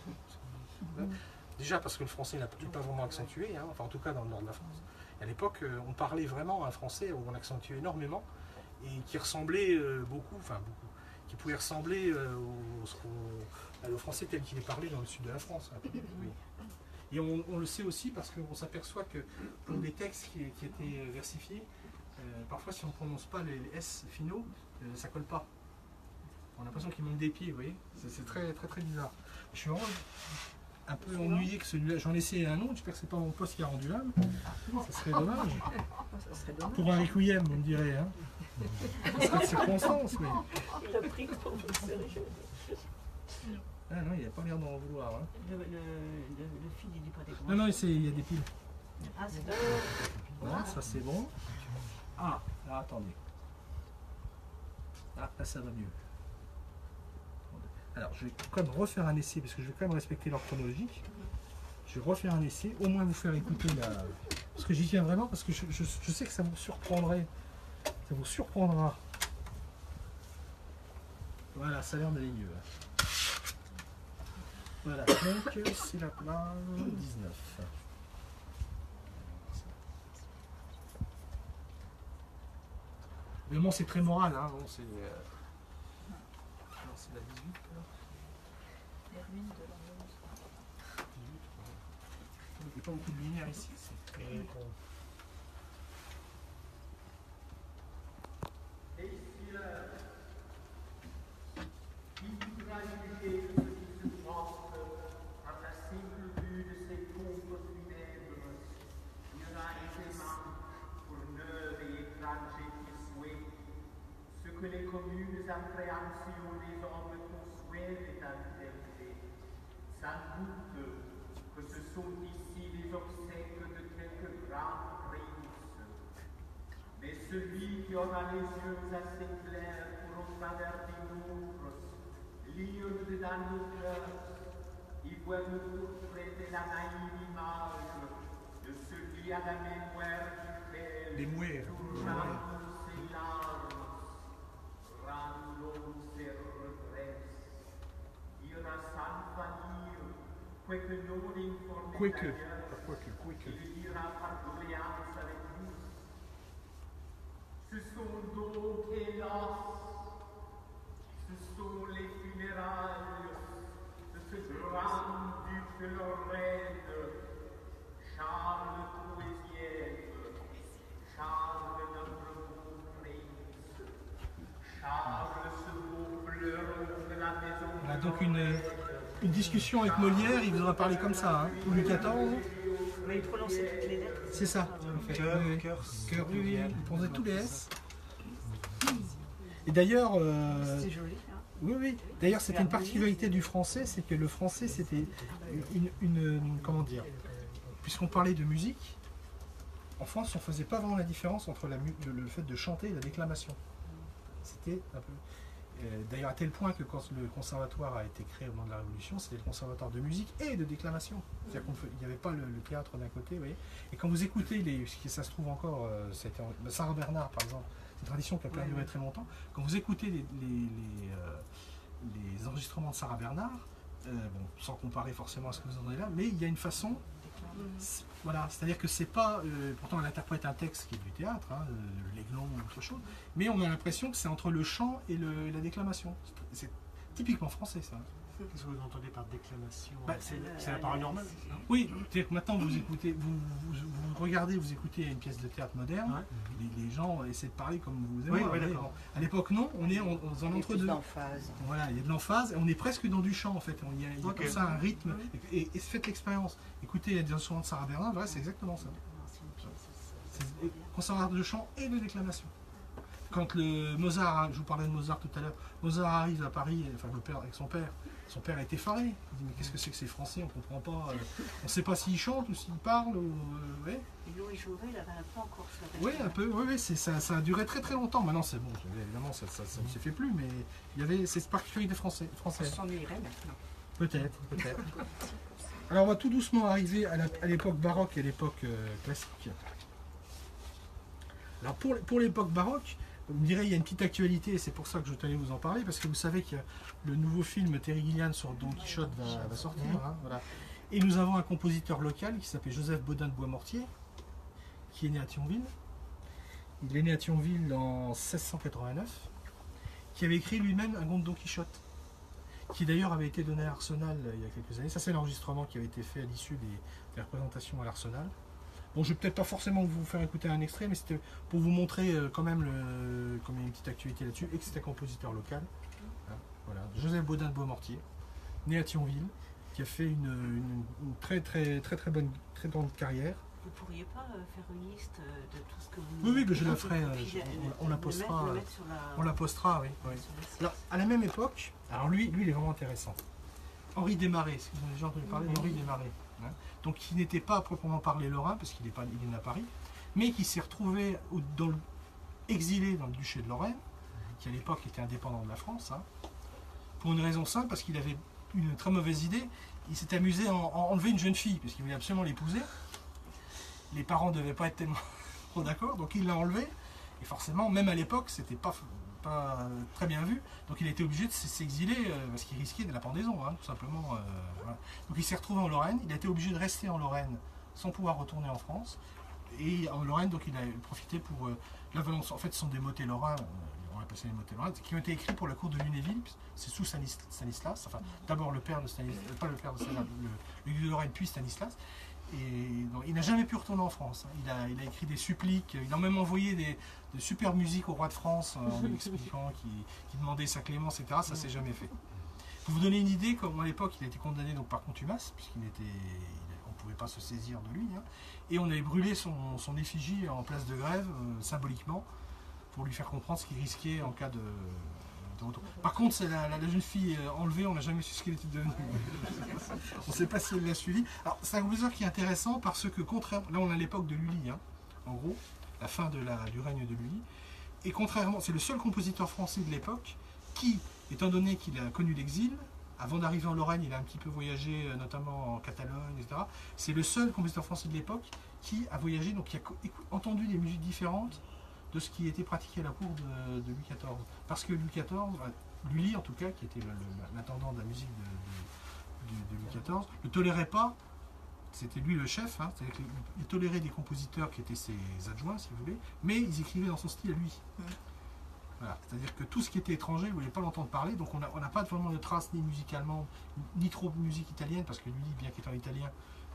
Déjà parce que le français n'est pas vraiment accentué, hein, enfin en tout cas dans le nord de la France. Et à l'époque, on parlait vraiment un français où on accentuait énormément et qui ressemblait beaucoup, qui pouvait ressembler au français tel qu'il est parlé dans le sud de la France. Hein. Oui. Et on le sait aussi parce qu'on s'aperçoit que pour des textes qui étaient versifiés, parfois si on ne prononce pas les S finaux, ça ne colle pas. On a l'impression qu'il manque des pieds, vous voyez. C'est très, très, très bizarre. Je suis vraiment un peu ennuyé que celui-là, j'en ai essayé un autre, j'espère que c'est pas mon poste qui a rendu l'âme. Ça serait dommage. Pour un requiem, on me dirait. Hein. Ça serait de circonstance, mais. Il a pris pour vous sérieux. Ah non, il n'a pas l'air d'en vouloir. Hein. Le fil, il dit pas des grands. Non, il y a des piles. Ah, c'est d'accord. Voilà, ça c'est bon. Ah, là, attendez. Ah, là, ça va mieux. Alors, je vais quand même refaire un essai, parce que je vais quand même respecter l'ordre chronologique. Je vais refaire un essai, au moins vous faire écouter parce que j'y tiens vraiment, parce que je sais que ça vous surprendrait. Ça vous surprendra. Voilà, ça a l'air d'aller mieux. Voilà, donc c'est la page 19. Évidemment, c'est très moral, hein. Bon, c'est la 18. Hermine de la Rose. Il n'y a pas beaucoup de lumière ici. C'est très... que les communes appréhensions des hommes conçoivent est interdit. Sans doute que ce sont ici les obsèques de quelque grand prince. Mais celui qui aura les yeux assez clairs pour au travers des nôtres lire dedans nos cœurs, il voit le portrait de la naïve image de celui à la mémoire duquel les mouères. ses larmes. Quoique. Il ira par doléance avec vous. Ce sont donc, hélas, ce sont les funérailles de ce grand duc Lorraine, Charles Troisième, Charles notre beau prince, Charles ce beau fleuron de la maison. On a donc une discussion avec Molière, il vous aura parlé comme ça, hein. Louis XIV. Mais il prononçait toutes les lettres. C'est ça, en fait. Cœur, oui, il prononçait tous les S. Et d'ailleurs, C'est joli. Hein. oui. D'ailleurs, c'était une particularité du français, c'est que le français, c'était comment dire, puisqu'on parlait de musique, en France, on ne faisait pas vraiment la différence entre le fait de chanter et la déclamation. C'était un peu... D'ailleurs, à tel point que quand le conservatoire a été créé au moment de la Révolution, c'était le conservatoire de musique et de déclamation. C'est-à-dire qu'il n'y avait pas le théâtre d'un côté, vous voyez. Et quand vous écoutez, ça se trouve encore, Sarah Bernard par exemple, c'est une tradition qui a perduré très longtemps. Quand vous écoutez les enregistrements de Sarah Bernard, sans comparer forcément à ce que vous entendez là, mais il y a une façon, voilà, c'est-à-dire que c'est pas, pourtant elle interprète un texte qui est du théâtre, hein, l'aiglon ou autre chose, mais on a l'impression que c'est entre le chant et la déclamation. C'est typiquement français ça. Qu'est-ce que vous entendez par déclamation? C'est la parole normale? Oui, c'est-à-dire que maintenant vous écoutez, vous regardez, vous écoutez une pièce de théâtre moderne, ouais. Les gens essaient de parler comme vous aimez. Oui, d'accord. À l'époque non, on est dans un entre-deux. Voilà, il y a de l'emphase, et on est presque dans du chant en fait. Il y a comme ça un rythme, et faites l'expérience. Écoutez les instruments de Sarah Bernard, voilà, c'est exactement ça. C'est conservatoire de chant et de déclamation. Quand le Mozart, je vous parlais de Mozart tout à l'heure, Mozart arrive à Paris, enfin le père avec son père, Son père est effaré. Il dit mais qu'est-ce que c'est que ces Français, on comprend pas. On ne sait pas s'ils chantent ou s'ils parlent. Ouais. Et Louis Jouvet, il avait un peu encore ce Oui, un peu. Oui, ça a duré très très longtemps. Maintenant, c'est bon. Évidemment, ça ne se fait plus, mais il y avait cette particularité française. On s'ennuierait maintenant. Peut-être. Alors, on va tout doucement arriver à l'époque baroque et à l'époque classique. Alors, pour l'époque baroque, vous me direz, il y a une petite actualité, et c'est pour ça que je tenais à vous en parler, parce que vous savez que le nouveau film Terry Gilliam sur Don Quichotte va sortir. Hein, voilà. Et nous avons un compositeur local qui s'appelle Joseph Bodin de Boismortier, qui est né à Thionville. Il est né à Thionville en 1689, qui avait écrit lui-même un conte Don Quichotte, qui d'ailleurs avait été donné à l'Arsenal il y a quelques années. Ça, c'est l'enregistrement qui avait été fait à l'issue des représentations à l'Arsenal. Bon, je ne vais peut-être pas forcément vous faire écouter un extrait, mais c'était pour vous montrer quand même comme il y a une petite actualité là-dessus, et que c'est un compositeur local. Voilà. Joseph Bodin de Boismortier, né à Thionville, qui a fait une très bonne, très grande carrière. Vous ne pourriez pas faire une liste de tout ce que vous... Oui, mais je la ferai, on la postera. On la postera, oui. Alors, à la même époque, alors lui il est vraiment intéressant. Henri Desmarais, est-ce que vous avez déjà entendu parler d'Henri Desmarais, hein, donc qui n'était pas à proprement parler lorrain, parce qu'il est né à Paris, mais qui s'est retrouvé exilé dans le duché de Lorraine, qui à l'époque était indépendant de la France, hein, pour une raison simple, parce qu'il avait une très mauvaise idée. Il s'est amusé à enlever une jeune fille, parce qu'il voulait absolument l'épouser. Les parents ne devaient pas être tellement d'accord, donc il l'a enlevé. Et forcément, même à l'époque, c'était pas très bien vu. Donc il a été obligé de s'exiler parce qu'il risquait de la pendaison, hein, tout simplement. Voilà. Donc il s'est retrouvé en Lorraine. Il a été obligé de rester en Lorraine sans pouvoir retourner en France. Et en Lorraine, donc il a profité pour la Valence. En fait, ce sont des motets lorrains. On appelle ça les motets lorrains, qui ont été écrits pour la cour de Lunéville. C'est sous Stanislas. Enfin, d'abord le père de Stanislas, pas le père de Stanislas, le duc de Lorraine, puis Stanislas. Et donc, il n'a jamais pu retourner en France. Hein. Il a écrit des suppliques, il a même envoyé de super musiques au roi de France en lui expliquant qu'il demandait sa clémence, etc. Ça ne s'est jamais fait. Pour vous donner une idée, comme à l'époque il a été condamné donc, par contumace, puisqu'on ne pouvait pas se saisir de lui, hein, et on avait brûlé son effigie en place de Grève, symboliquement, pour lui faire comprendre ce qu'il risquait en cas de retour. Par contre, c'est la jeune fille enlevée, on n'a jamais su ce qu'elle était devenue. On ne sait pas si elle l'a suivi. Alors, c'est un compositeur qui est intéressant parce que, contrairement, là on a l'époque de Lully, hein, en gros, la fin du règne de Lully, et contrairement, c'est le seul compositeur français de l'époque qui, étant donné qu'il a connu l'exil, avant d'arriver en Lorraine, il a un petit peu voyagé, notamment en Catalogne, etc. C'est le seul compositeur français de l'époque qui a voyagé, donc qui a entendu des musiques différentes de ce qui était pratiqué à la cour de Louis XIV. Parce que Louis XIV, Lully en tout cas, qui était l'intendant de la musique de Louis XIV, ne tolérait pas, c'était lui le chef, hein, il tolérait des compositeurs qui étaient ses adjoints, si vous voulez, mais ils écrivaient dans son style à lui. Voilà. C'est-à-dire que tout ce qui était étranger, il ne voulait pas l'entendre parler, donc on n'a pas vraiment de traces ni musicalement, ni trop de musique italienne, parce que Lully, bien qu'étant italien,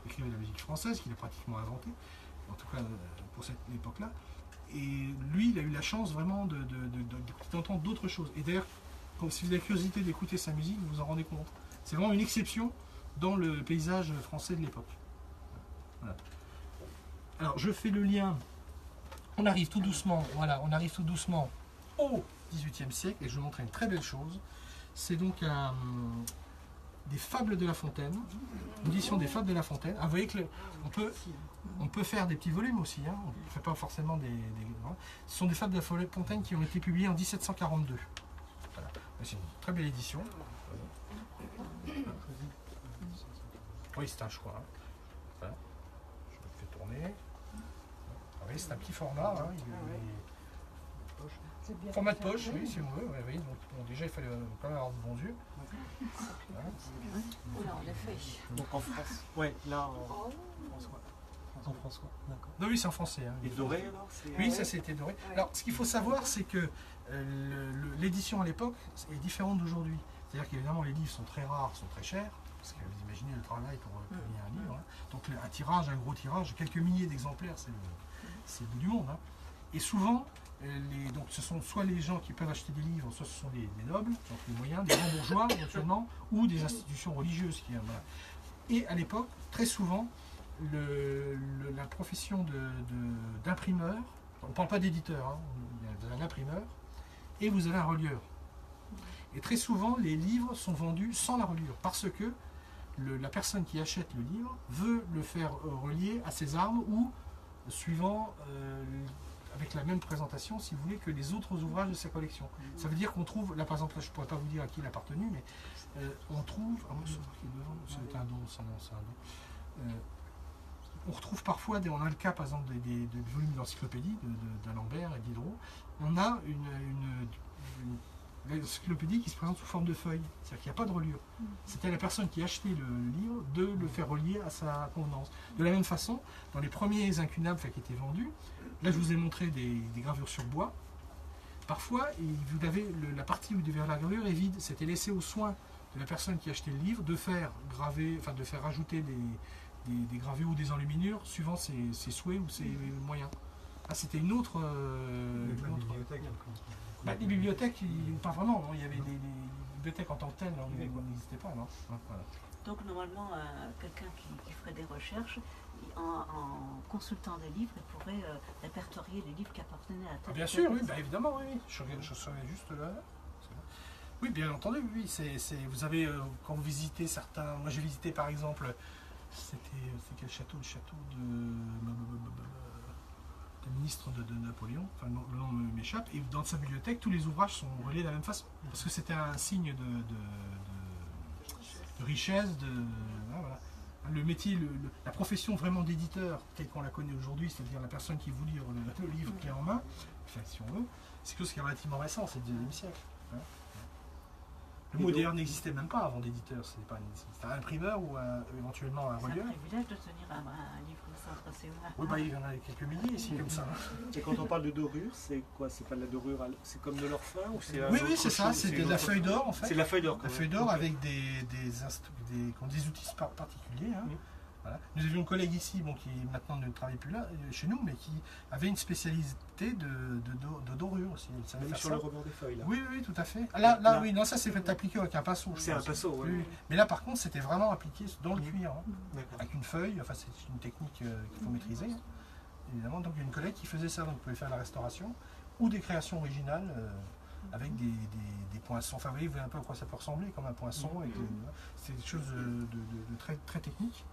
écrivait de la musique française, qu'il a pratiquement inventée, en tout cas pour cette époque-là. Et lui, il a eu la chance vraiment d'entendre d'autres choses. Et d'ailleurs, si vous avez la curiosité d'écouter sa musique, vous vous en rendez compte. C'est vraiment une exception dans le paysage français de l'époque. Voilà. Alors, je fais le lien. On arrive tout doucement, voilà, on arrive tout doucement au XVIIIe siècle, et je vous montrer une très belle chose. C'est donc des Fables de La Fontaine, une édition des Fables de La Fontaine. Ah, vous voyez que on peut faire des petits volumes aussi, hein. On ne fait pas forcément des... Ce sont des Fables de La Fontaine qui ont été publiées en 1742. Voilà. C'est une très belle édition. Oui, c'est un choix. Hein. Voilà. Je le fais tourner. Oui, c'est un petit format. Hein. Format de poche, oui, si on veut. Oui, oui. Donc, bon, déjà, il fallait quand même avoir de bons yeux. Voilà. Oula, on l'a fait. Donc en France. Ouais, là en François. En François, d'accord. Non, oui, c'est en français. Hein. Et doré alors Oui, ça c'était doré. Alors, ce qu'il faut savoir, c'est que l'édition à l'époque est différente d'aujourd'hui. C'est-à-dire qu'évidemment, les livres sont très rares, sont très chers. Parce que vous imaginez le travail pour publier un livre. Hein. Donc, un tirage, un gros tirage, quelques milliers d'exemplaires, c'est le bout du monde. Hein. Et souvent, donc ce sont soit les gens qui peuvent acheter des livres, soit ce sont des nobles, donc les moyens, des grands bourgeois éventuellement, ou des institutions religieuses. Voilà. Et à l'époque, très souvent, la profession d'imprimeur, on ne parle pas d'éditeur, hein, vous avez un imprimeur, et vous avez un relieur. Et très souvent, les livres sont vendus sans la reliure, parce que la personne qui achète le livre veut le faire relier à ses armes ou suivant, avec la même présentation, si vous voulez, que les autres ouvrages de sa collection. Ça veut dire qu'on trouve, là par exemple, là, je ne pourrais pas vous dire à qui il a appartenu, mais on trouve, c'est un don, c'est un don. On retrouve parfois, on a le cas par exemple des volumes d'encyclopédie d'Alembert et Diderot, on a une l'encyclopédie qui se présente sous forme de feuille, c'est-à-dire qu'il n'y a pas de reliure. C'était la personne qui achetait le livre de le faire relier à sa convenance. De la même façon, dans les premiers incunables qui étaient vendus, là je vous ai montré des gravures sur bois, parfois vous avez la partie où devait la gravure est vide, c'était laissé au soin de la personne qui achetait le livre de faire graver, enfin de faire rajouter des gravures ou des enluminures suivant ses souhaits ou ses moyens. Ah, c'était une autre... bibliothèque. Les bibliothèques, pas vraiment, non. Il y avait les bibliothèques en tant que telles, n'existaient pas, non. Voilà. Donc normalement, quelqu'un qui ferait des recherches, en consultant des livres, il pourrait répertorier les livres qui appartenaient à telle Bien sûr, oui, évidemment, oui. Je serais juste là. Oui, bien entendu, oui. Vous avez, quand vous visitez certains... Moi, j'ai visité, par exemple, c'était quel château? Le château le ministre de Napoléon, enfin le nom m'échappe, et dans sa bibliothèque, tous les ouvrages sont reliés de la même façon, parce que c'était un signe de richesse, voilà. Le métier, la profession vraiment d'éditeur, telle qu'on la connaît aujourd'hui, c'est-à-dire la personne qui vous lit le livre clé en main, enfin, si on veut, c'est quelque chose qui est relativement récent, c'est le 19e siècle. Hein. Le mot d'ailleurs n'existait même pas avant d'éditeur, c'était un imprimeur ou éventuellement un relieur. C'est un privilège de tenir un livre comme ça entre ses mains. Oui, il y en a quelques milliers ici comme ça. Et quand on parle de dorure, c'est quoi? C'est pas de la dorure, c'est comme de l'orphin ou c'est Oui, c'est ça, c'est de la feuille d'or en fait. C'est de la feuille d'or. La feuille d'or avec des outils particuliers. Hein. Voilà. Nous avions un collègue ici, qui maintenant ne travaille plus là, chez nous, mais qui avait une spécialité de dorure aussi. Sur le rebord des feuilles là. Oui, tout à fait. Là, oui, non, ça c'est fait appliquer avec un pinceau. C'est un pinceau, oui. Mais là par contre, c'était vraiment appliqué dans le cuir, hein, avec une feuille. Enfin, c'est une technique qu'il faut maîtriser. Hein. Évidemment, donc il y a une collègue qui faisait ça, donc vous pouvez faire la restauration ou des créations originales avec des poinçons. Enfin, vous voyez un peu à quoi ça peut ressembler, comme un poinçon. C'est des choses de très, très techniques.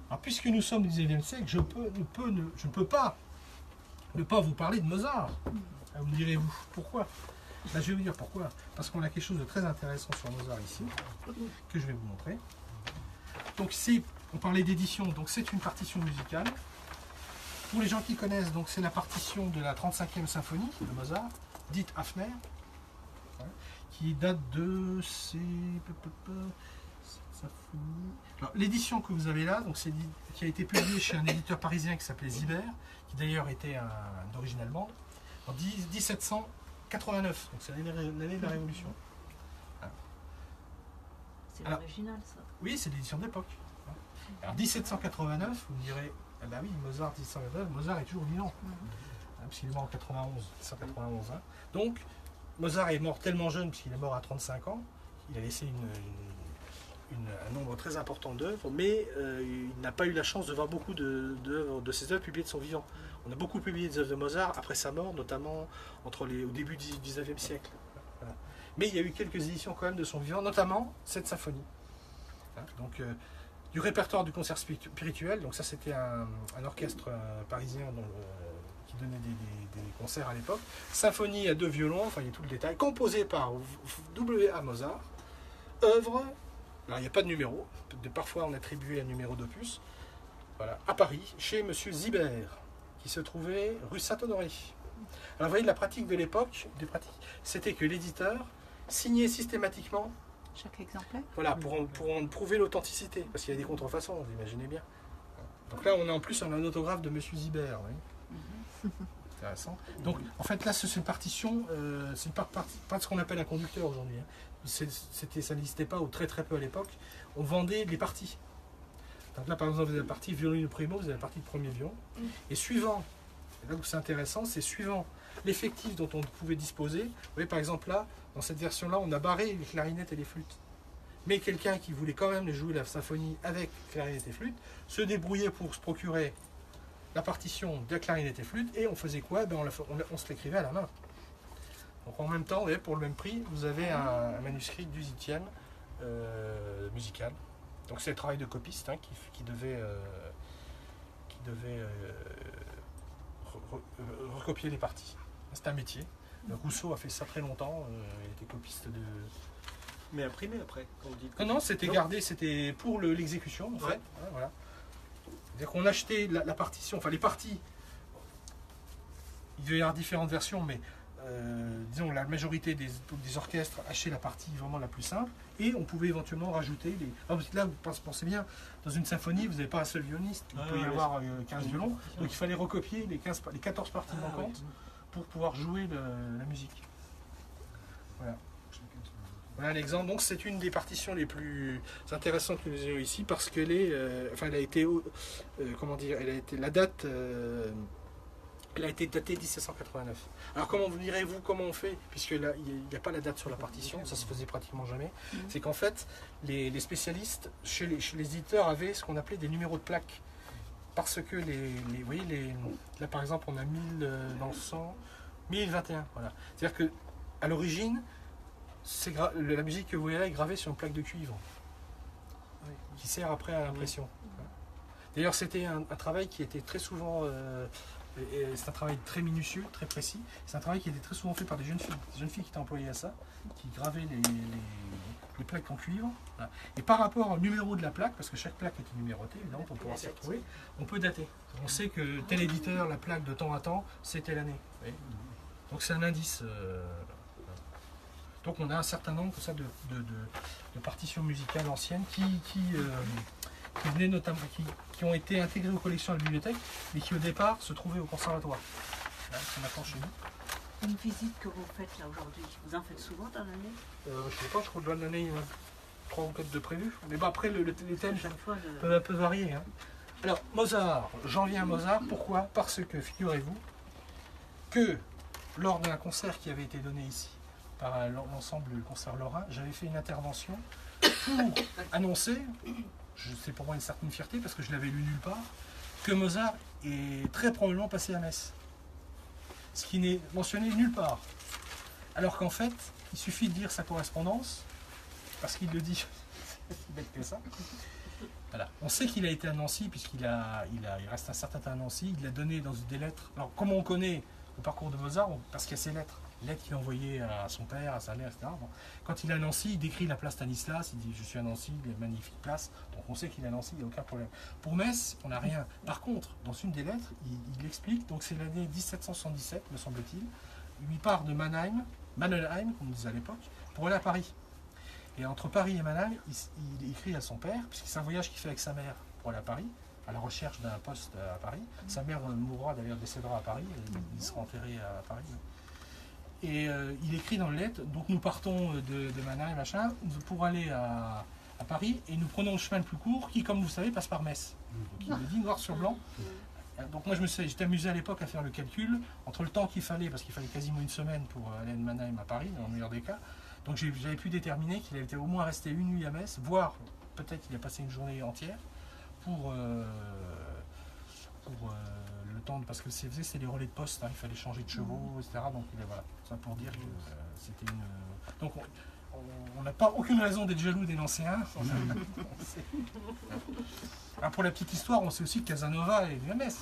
Alors, puisque nous sommes au XIXe siècle, je ne peux pas ne pas vous parler de Mozart. Vous me direz-vous, pourquoi? Je vais vous dire pourquoi. Parce qu'on a quelque chose de très intéressant sur Mozart ici, que je vais vous montrer. Donc, on parlait d'édition, donc c'est une partition musicale. Pour les gens qui connaissent, donc c'est la partition de la 35e symphonie de Mozart, dite Hafner, qui date de l'édition que vous avez là, donc c'est qui a été publiée chez un éditeur parisien qui s'appelait Zibert, qui d'ailleurs était d'origine allemande, en 1789, donc c'est l'année de la Révolution. C'est l'original, ça. Oui, c'est l'édition d'époque. Alors 1789, vous me direz, ah bah oui, Mozart 1789, Mozart est toujours vivant, parce qu'il est mort en 1791. Hein. Donc Mozart est mort tellement jeune, puisqu'il est mort à 35 ans, il a laissé un nombre très important d'œuvres, mais il n'a pas eu la chance de voir beaucoup de ses œuvres publiées de son vivant. On a beaucoup publié des œuvres de Mozart après sa mort, notamment au début du 19e siècle. Voilà. Mais il y a eu quelques éditions quand même de son vivant, notamment cette symphonie. Donc, du répertoire du concert spirituel, donc ça c'était un orchestre parisien qui donnait des concerts à l'époque. Symphonie à 2 violons, enfin il y a tout le détail, composée par W.A. Mozart, œuvre. Alors, il n'y a pas de numéro, parfois on attribuait un numéro d'opus, voilà, à Paris, chez M. Zibert, qui se trouvait rue Saint-Honoré. Alors vous voyez, la pratique de l'époque, c'était que l'éditeur signait systématiquement Chaque exemplaire? Voilà, pour en prouver l'authenticité, parce qu'il y a des contrefaçons, vous imaginez bien. Donc là, on a en plus un autographe de M. Zibert, oui. Intéressant. Donc, en fait, là, c'est une partition, c'est pas ce qu'on appelle un conducteur aujourd'hui. Hein. Ça n'existait pas, ou très très peu à l'époque. On vendait les parties. Donc là, par exemple, vous avez la partie violino primo, vous avez la partie de premier violon. Et suivant, là où c'est intéressant, c'est suivant l'effectif dont on pouvait disposer. Vous voyez, par exemple, là, dans cette version-là, on a barré les clarinettes et les flûtes. Mais quelqu'un qui voulait quand même jouer la symphonie avec clarinette et flûte, se débrouillait pour se procurer la partition de clarinette et flûte, et on faisait quoi? On se l'écrivait à la main. Donc en même temps, vous voyez, pour le même prix, vous avez un manuscrit du 8e musical. Donc c'est le travail de copiste hein, qui devait recopier les parties. C'est un métier. Rousseau a fait ça très longtemps, il était copiste de... Mais imprimé après, quand vous dites. Non, c'était gardé, c'était pour l'exécution en fait. Hein, voilà. C'est-à-dire qu'on achetait la partition, enfin les parties, il devait y avoir différentes versions, mais disons la majorité des orchestres achetaient la partie vraiment la plus simple, et on pouvait éventuellement rajouter les... Alors, là, vous pensez bien, dans une symphonie, vous n'avez pas un seul violoniste, il peut y avoir 15 violons, donc il fallait recopier les 14 parties manquantes pour pouvoir jouer la musique. Voilà. Voilà l'exemple. Donc c'est une des partitions les plus intéressantes que nous ayons ici parce qu'elle est, elle a été, comment dire, la date, elle a été datée 1789. Alors comment vous direz-vous comment on fait, puisque là il n'y a pas la date sur la partition, ça se faisait pratiquement jamais. C'est qu'en fait les spécialistes chez les éditeurs avaient ce qu'on appelait des numéros de plaques. Parce que vous voyez, là par exemple on a 1021, voilà. C'est-à-dire que à l'origine, la musique que vous voyez là est gravée sur une plaque de cuivre qui sert après à l'impression. D'ailleurs c'était un travail qui était très souvent, c'est un travail très minutieux, très précis, c'est un travail qui était très souvent fait par des jeunes filles qui étaient employées à ça, qui gravaient les plaques en cuivre. Voilà. Et par rapport au numéro de la plaque, parce que chaque plaque est numérotée, évidemment, pour pouvoir s'y retrouver, on peut dater. On sait que tel éditeur, la plaque de temps à temps, c'est telle année. Donc c'est un indice. Donc on a un certain nombre de partitions musicales anciennes qui venaient notamment, qui ont été intégrées aux collections de la bibliothèque, mais qui au départ se trouvaient au conservatoire. C'est maintenant chez nous. Une visite que vous faites là aujourd'hui, vous en faites souvent dans l'année? Je ne sais pas, je crois que dans l'année il y en a 3 ou 4 de prévus. Mais bon, après les thèmes peuvent varier. Hein. Alors Mozart, j'en viens à Mozart, pourquoi? Parce que figurez-vous que lors d'un concert qui avait été donné ici par l'ensemble du concert lorrain, j'avais fait une intervention pour annoncer, c'est pour moi une certaine fierté parce que je l'avais lu nulle part, que Mozart est très probablement passé à Metz. Ce qui n'est mentionné nulle part. Alors qu'en fait, il suffit de lire sa correspondance, parce qu'il le dit, c'est bête que ça. Voilà. On sait qu'il a été à Nancy, puisqu'il reste un certain temps à Nancy, il a donné dans des lettres. Alors comment on connaît le parcours de Mozart? Parce qu'il y a ses lettres. Les lettres qu'il a envoyées à son père, à sa mère, etc. Bon. Quand il est à Nancy, il décrit la place Stanislas, il dit je suis à Nancy, il y a une magnifique place, donc on sait qu'il est à Nancy, il n'y a aucun problème. Pour Metz, on n'a rien. Par contre, dans une des lettres, il explique, donc c'est l'année 1777, me semble-t-il, il part de Mannheim, comme on disait à l'époque, pour aller à Paris. Et entre Paris et Mannheim, il écrit à son père, puisque c'est un voyage qu'il fait avec sa mère pour aller à Paris, à la recherche d'un poste à Paris. Sa mère mourra, d'ailleurs décédera à Paris, il sera enterré à Paris. Et il écrit dans le lettre, donc nous partons de Mannheim, machin, pour aller à Paris, et nous prenons le chemin le plus court, qui, comme vous savez, passe par Metz. Donc il le dit noir sur blanc. Donc moi j'étais amusé à l'époque à faire le calcul, entre le temps qu'il fallait, parce qu'il fallait quasiment une semaine pour aller de Mannheim à Paris, dans le meilleur des cas, donc j'avais pu déterminer qu'il était au moins resté une nuit à Metz, voire peut-être qu'il a passé une journée entière, pour le temps, parce que c'était les relais de poste, hein, il fallait changer de chevaux, etc. Donc voilà, ça pour dire que c'était une... Donc on n'a pas aucune raison d'être jaloux des Nancéens. Alors pour la petite histoire, on sait aussi que Casanova est venu à Metz.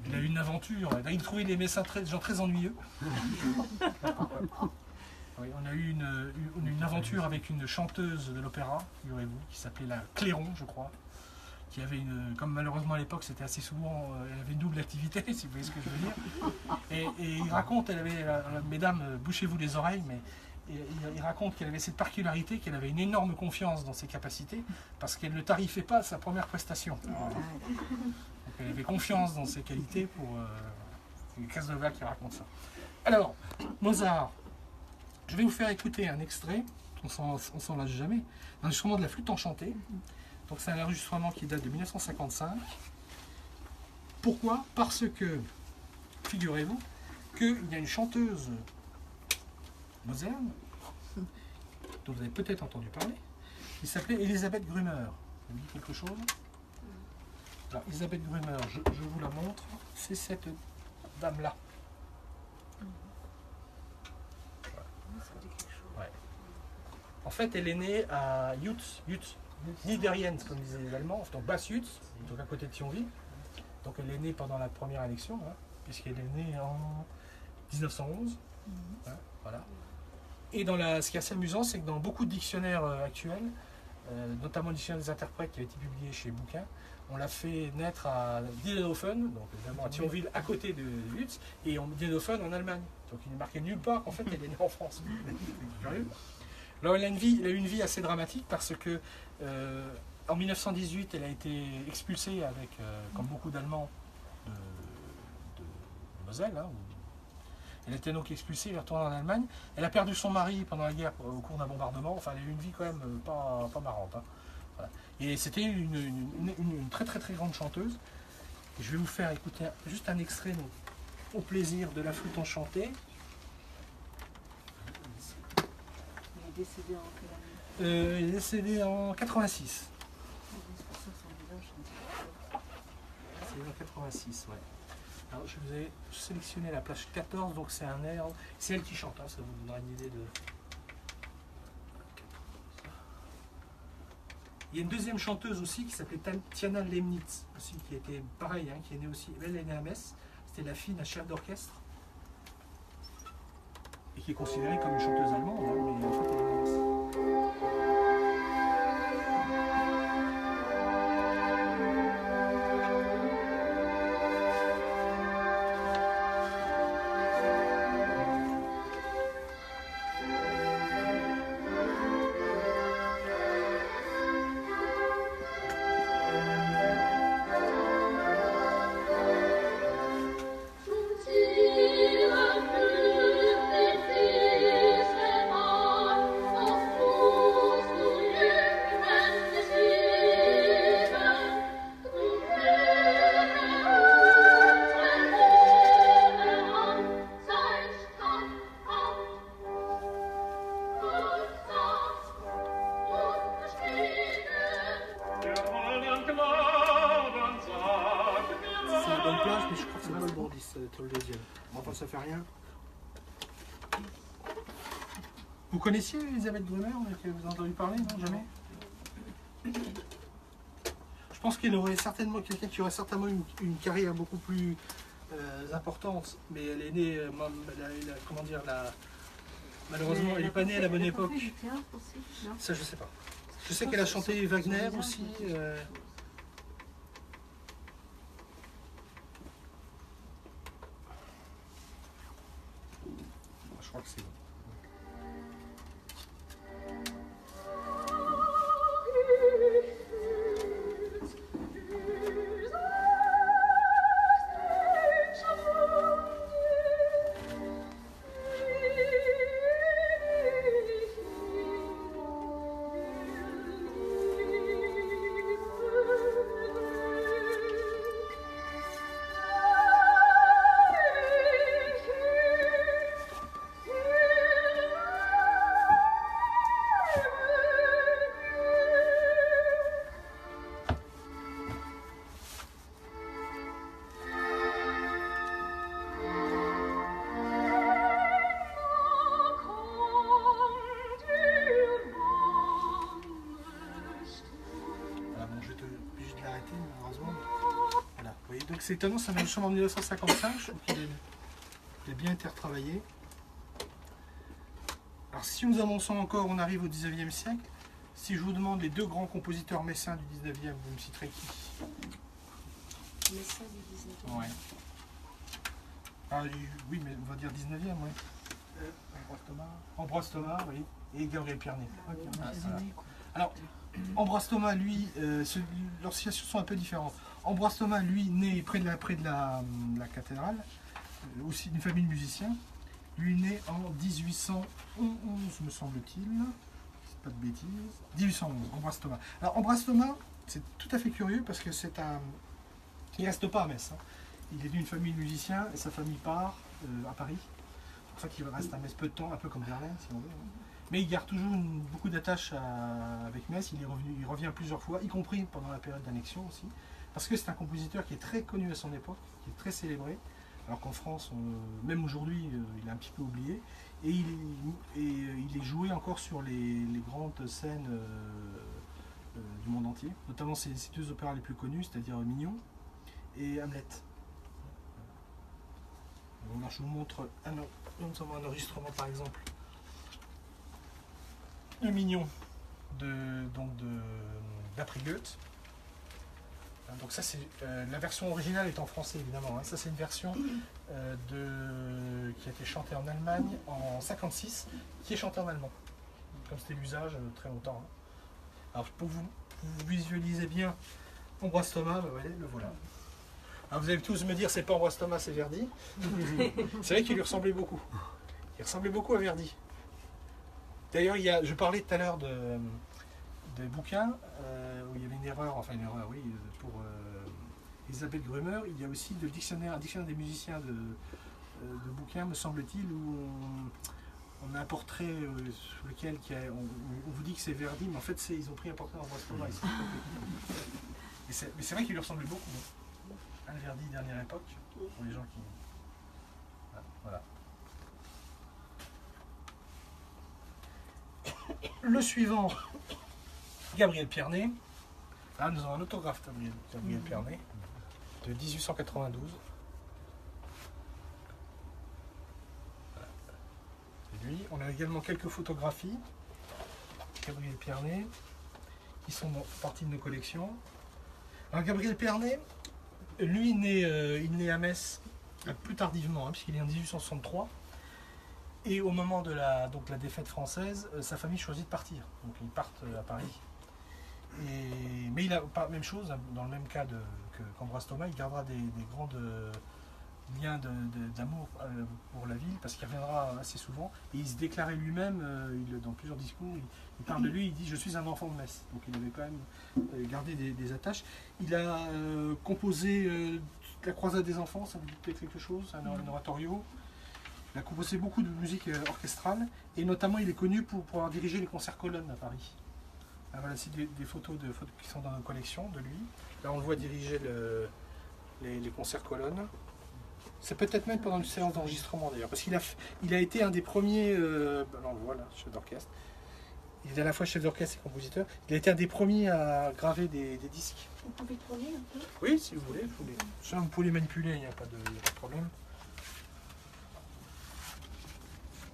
Il a eu une aventure, il trouvait les Messins des gens très ennuyeux. Oui, on a eu une aventure avec une chanteuse de l'opéra, figurez-vous, qui s'appelait la Clairon, je crois, qui avait comme malheureusement à l'époque c'était assez souvent, elle avait une double activité, si vous voyez ce que je veux dire. Et il raconte, elle avait, mesdames, bouchez-vous les oreilles, mais il raconte qu'elle avait cette particularité, qu'elle avait une énorme confiance dans ses capacités, parce qu'elle ne tarifait pas sa première prestation. Donc elle avait confiance dans ses qualités pour... c'est Casanova qui raconte ça. Alors, Mozart, je vais vous faire écouter un extrait, on s'en lâche jamais, un enregistrement de la flûte enchantée. Donc c'est un enregistrement qui date de 1955. Pourquoi? Parce que, figurez-vous, qu'il y a une chanteuse moderne, dont vous avez peut-être entendu parler, qui s'appelait Elisabeth Grümer. Ça vous dit quelque chose? Alors, Elisabeth Grümer, je vous la montre, c'est cette dame-là. En fait, elle est née à Jutz, Niederjens, comme disaient les Allemands, donc Basse-Jutz, donc à côté de Thionville. Donc elle est née pendant la première élection, hein, puisqu'elle est née en 1911. Hein, voilà. Et ce qui est assez amusant, c'est que dans beaucoup de dictionnaires actuels, notamment le dictionnaire des interprètes qui a été publié chez Bouquin, on l'a fait naître à Dielhofen, donc évidemment à Thionville, à côté de Lutz, et Dielhofen en Allemagne. Donc il n'est marqué nulle part qu'en fait elle est née en France. Curieux. Alors elle a eu une vie assez dramatique parce que en 1918 elle a été expulsée avec, comme beaucoup d'Allemands, de Moselle. Hein, elle était donc expulsée, elle est retournée en Allemagne. Elle a perdu son mari pendant la guerre au cours d'un bombardement. Enfin, elle a eu une vie quand même pas marrante. Hein. Voilà. Et c'était une très très très grande chanteuse. Et je vais vous faire écouter juste un extrait donc, au plaisir de la flûte enchantée. Il est décédé en quelle année? Il est décédé en 86. C'est en 86, ouais. Alors, je vous ai sélectionné la page 14, donc c'est un air. C'est elle qui chante, hein, ça vous donnera une idée de. Il y a une deuxième chanteuse aussi qui s'appelait Tiana Lemnitz, aussi, qui était pareil, hein, qui est née aussi. Elle est née à Metz, c'était la fille d'un chef d'orchestre et qui est considérée comme une chanteuse allemande, hein, mais en fait elle est née à Metz. Ça fait rien. Vous connaissiez Elisabeth Gruner, que vous avez entendu parler, non? Jamais? Je pense qu'il aurait certainement quelqu'un qui aurait certainement une carrière beaucoup plus importante, mais elle est née, comment dire, malheureusement, elle n'est pas née à la bonne époque. Ça, je sais pas. Je sais qu'elle a chanté Wagner aussi. Je crois que c'est bon. C'est étonnant, ça vient de chambre en 1955, je trouve qu'il a bien été retravaillé. Alors si nous avançons encore, on arrive au 19e siècle. Si je vous demande les deux grands compositeurs messins du 19e, vous me citerez qui? Messin du 19e. Ouais. Ah, oui, mais on va dire 19e, oui. Ambroise Thomas, oui. Et Gabriel Pierné. Alors, Ambroise Thomas, lui, leurs situations sont un peu différentes. Ambroise Thomas, lui, né près de la cathédrale, aussi d'une famille de musiciens. Lui, né en 1811, me semble-t-il. C'est pas de bêtises. 1811, Ambroise Thomas. Alors, Ambroise Thomas, c'est tout à fait curieux parce que c'est un. Il reste pas à Metz. Hein. Il est d'une famille de musiciens et sa famille part à Paris. C'est pour ça qu'il reste à Metz peu de temps, un peu comme Verlaine, si on veut. Mais il garde toujours beaucoup d'attaches avec Metz. Il revient plusieurs fois, y compris pendant la période d'annexion aussi. Parce que c'est un compositeur qui est très connu à son époque, qui est très célébré. Alors qu'en France, même aujourd'hui, il est un petit peu oublié. Et il est joué encore sur les grandes scènes du monde entier, notamment ces deux opéras les plus connus, c'est-à-dire Mignon et Hamlet. Donc là, je vous montre un enregistrement par exemple de Mignon d'après Goethe. Donc ça c'est la version originale est en français évidemment. Hein. Ça c'est une version qui a été chantée en Allemagne en 56, qui est chantée en allemand, comme c'était l'usage très longtemps. Hein. Alors pour vous visualiser bien Ambroise Thomas, vous voyez, le voilà. Alors vous allez tous me dire c'est pas Ambroise Thomas, c'est Verdi. C'est vrai qu'il lui ressemblait beaucoup. Il ressemblait beaucoup à Verdi. D'ailleurs, je parlais tout à l'heure des bouquins où il y avait une erreur, oui, pour Elisabeth Grömer. Il y a aussi un dictionnaire des musiciens de bouquins, me semble-t-il, où on a un portrait sur lequel on vous dit que c'est Verdi, mais en fait ils ont pris un portrait d'Ambroise Thomas. Mais c'est vrai qu'il lui ressemblait beaucoup. Hein, Verdi, dernière époque, pour les gens qui... Voilà. Le suivant, Gabriel Pierné. Là, nous avons un autographe de Gabriel Pierné de 1892. Voilà. C'est lui. On a également quelques photographies de Gabriel Pierné qui sont partie de nos collections. Alors, Gabriel Pierné, lui, il naît à Metz plus tardivement, hein, puisqu'il est en 1863. Et au moment de la défaite française, sa famille choisit de partir. Donc ils partent à Paris. Mais il a pas la même chose, dans le même cas qu'Ambroise Thomas, il gardera des grands liens d'amour pour la ville, parce qu'il reviendra assez souvent. Et il se déclarait lui-même, dans plusieurs discours, il parle de lui, il dit « Je suis un enfant de Metz ». Donc il avait quand même gardé des attaches. Il a composé La Croisade des enfants, ça vous dit peut-être quelque chose, un oratorio. Il a composé beaucoup de musique orchestrale et notamment il est connu pour avoir dirigé les concerts colonnes à Paris. Là, voilà, c'est des photos qui sont dans nos collections de lui. Là on le voit diriger les concerts colonnes. C'est peut-être même pendant une séance d'enregistrement d'ailleurs, parce qu'il a été un des premiers, on le voit là, chef d'orchestre. Il est à la fois chef d'orchestre et compositeur. Il a été un des premiers à graver des disques. Vous pouvez tourner un peu? Oui, si vous voulez. Ça, vous pouvez les manipuler, il n'y a pas de problème.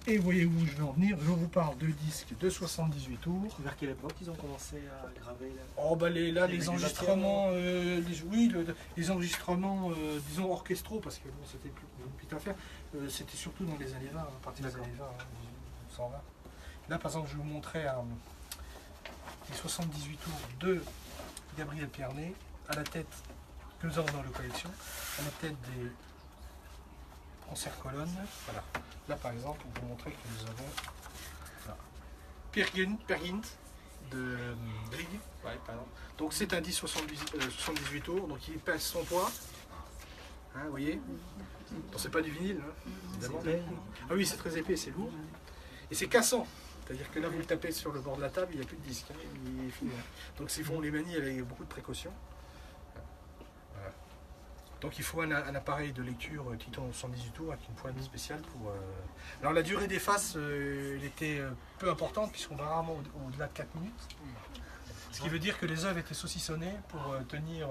Et vous voyez où je veux en venir, je vous parle de disques de 78 tours. Vers quelle époque ils ont commencé à graver là? Oh bah les enregistrements, les enregistrements, disons orchestraux, parce que bon, c'était plus vite à faire, c'était surtout dans les années 20, à partir des années 20, 1920. Là par exemple je vais vous montrer les 78 tours de Gabriel Pierné, à la tête, que nous avons dans la collection, à la tête des concerts colonnes. Voilà. Là par exemple, on peut montrer que nous avons voilà, Per Gynt de Grieg. Ouais, donc c'est un disque 78 tours, donc il pèse son poids. Hein, vous voyez? Donc c'est pas du vinyle, hein, évidemment. Ah oui, c'est très épais, c'est lourd. Et c'est cassant. C'est-à-dire que là vous le tapez sur le bord de la table, il n'y a plus de disque. Hein, il est fini, hein. Donc c'est on les manie avec beaucoup de précautions. Voilà. Donc il faut un appareil de lecture qui tourne 78 tours avec une poignée spéciale pour... Alors la durée des faces, elle était peu importante puisqu'on va rarement au-delà de 4 minutes. Ce qui veut dire que les œuvres étaient saucissonnées pour tenir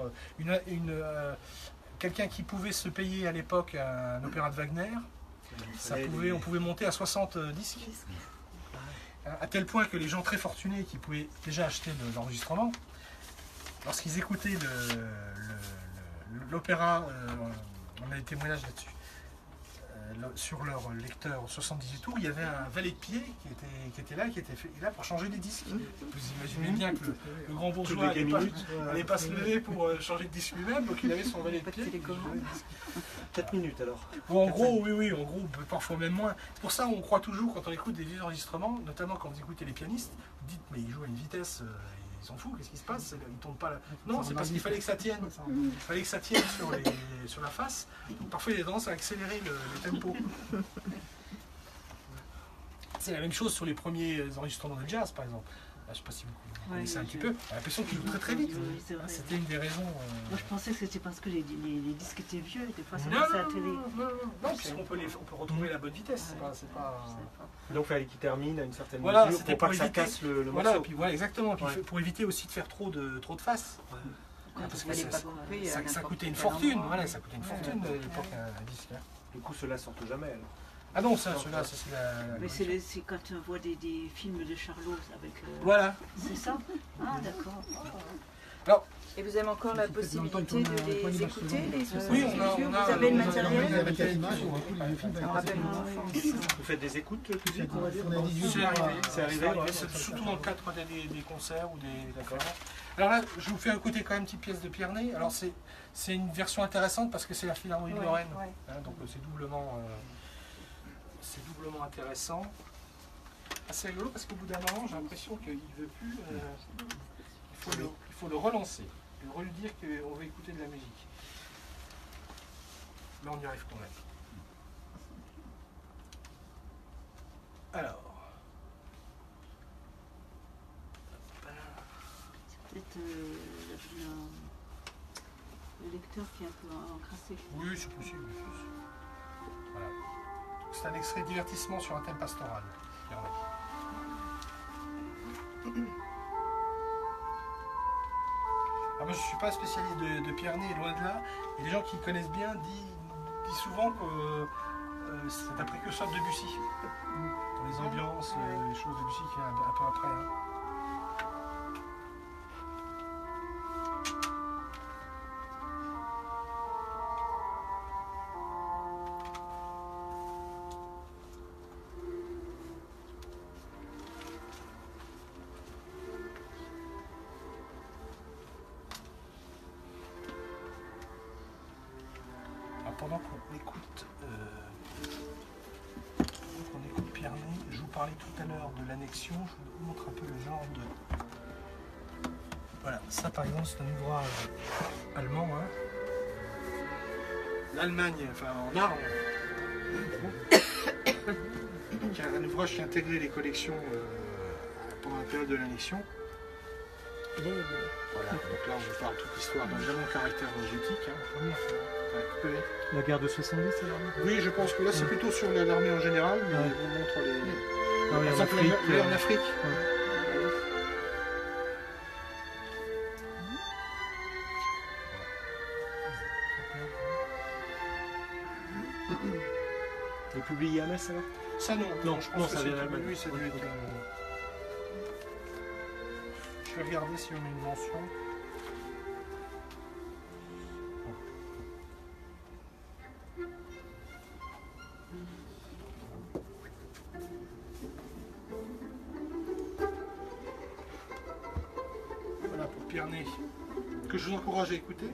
quelqu'un qui pouvait se payer à l'époque un opéra de Wagner, on pouvait monter à 60 disques. À tel point que les gens très fortunés qui pouvaient déjà acheter l'enregistrement, lorsqu'ils écoutaient l'opéra, on a des témoignages là-dessus, sur leur lecteur 78 tours, il y avait un valet de pied qui était là pour changer les disques. Vous imaginez bien que le grand bourgeois n'allait pas se lever pour changer de disque lui-même, donc il avait son valet de pied. 4 minutes alors. Bon, en gros, oui, en gros, parfois même moins. C'est pour ça on croit toujours, quand on écoute des vieux enregistrements, notamment quand vous écoutez les pianistes, vous dites mais ils jouent à une vitesse, ils s'en foutent, qu'est-ce qui se passe? Ils ne tombent pas là. Non, c'est parce qu'il fallait que ça tienne. Il fallait que ça tienne sur la face. Donc, parfois il y a tendance à accélérer les tempos. C'est la même chose sur les premiers enregistrements de jazz par exemple. je ne sais pas si vous Ouais, connaissez un oui, petit je- peu. On a l'impression qu'il joue très très vite. Oui, c'est vrai. C'était une des raisons. Moi, je pensais que c'était parce que les disques étaient vieux et des fois ça Non, passait à la non, télé. non, puisqu'on peut, on peut retrouver la bonne vitesse. Ouais. C'est pas... Je sais pas. Donc il fallait qu'il termine à une certaine Voilà, mesure c'était pour pas pour que ça éviter- casse le Voilà, morceau. puis voilà, exactement. Puis Ouais. pour éviter aussi de faire trop de faces. Quand parce il que fallait ça- pas couper. Ça, à ça n'importe coûtait une quel fortune. endroit. Voilà, ça coûtait une fortune à l'époque un disque. Hein. Du coup, ceux-là sortent jamais. alors. Ah non, ça, ceux-là, ça c'est la. Mais c'est quand on voit des films de Charlot avec. Voilà. C'est ça? Ah, d'accord. Et vous avez encore la possibilité de les écouter, les 70 Oui, on a. Vous avez le matériel. Ça me rappelle mon enfance. Vous faites des écoutes tout de suite, on va dire? C'est arrivé, C'est arrivé, ouais, c'est ouais, surtout ça. dans le cadre des concerts ou des conférences. Alors là, je vous fais écouter quand même une petite pièce de Pierné. Alors c'est une version intéressante parce que c'est la Philharmonie de Lorraine. Hein, donc c'est doublement intéressant. C'est rigolo parce qu'au bout d'un moment, j'ai l'impression qu'il ne veut plus. Il faut le relancer. Et lui dire qu'on veut écouter de la musique. Là, on y arrive quand même. Alors. C'est peut-être le lecteur qui est un peu encrassé. Oui, c'est possible. Voilà. C'est un extrait de divertissement sur un thème pastoral. Alors moi, je ne suis pas spécialiste de Pierné, loin de là. Et les gens qui connaissent bien disent souvent que c'est un précurseur de Debussy. Dans les ambiances, les choses de Debussy qui est un peu après. Hein. Pendant qu'on écoute Pierné, je vous parlais tout à l'heure de l'annexion, je vous montre un peu le genre de... Voilà, ça par exemple c'est un ouvrage allemand. Hein. L'Allemagne, enfin en art, qui est un ouvrage qui a intégré les collections pendant la période de l'annexion. Voilà, donc là on vous parle toute l'histoire, donc vraiment caractère géotique. Hein. Ouais. La guerre de 70, alors? Oui, je pense que là c'est plutôt sur l'armée en général, mais Ouais. on montre les. Ah oui, en Par exemple, Afrique. en Afrique. Et publié à Metz alors? Ça non, Non, je non, pense ça que vient c'est d'Allemagne. lui, ça doit être. Je vais regarder si on a une mention. Voilà pour Pierné, que je vous encourage à écouter.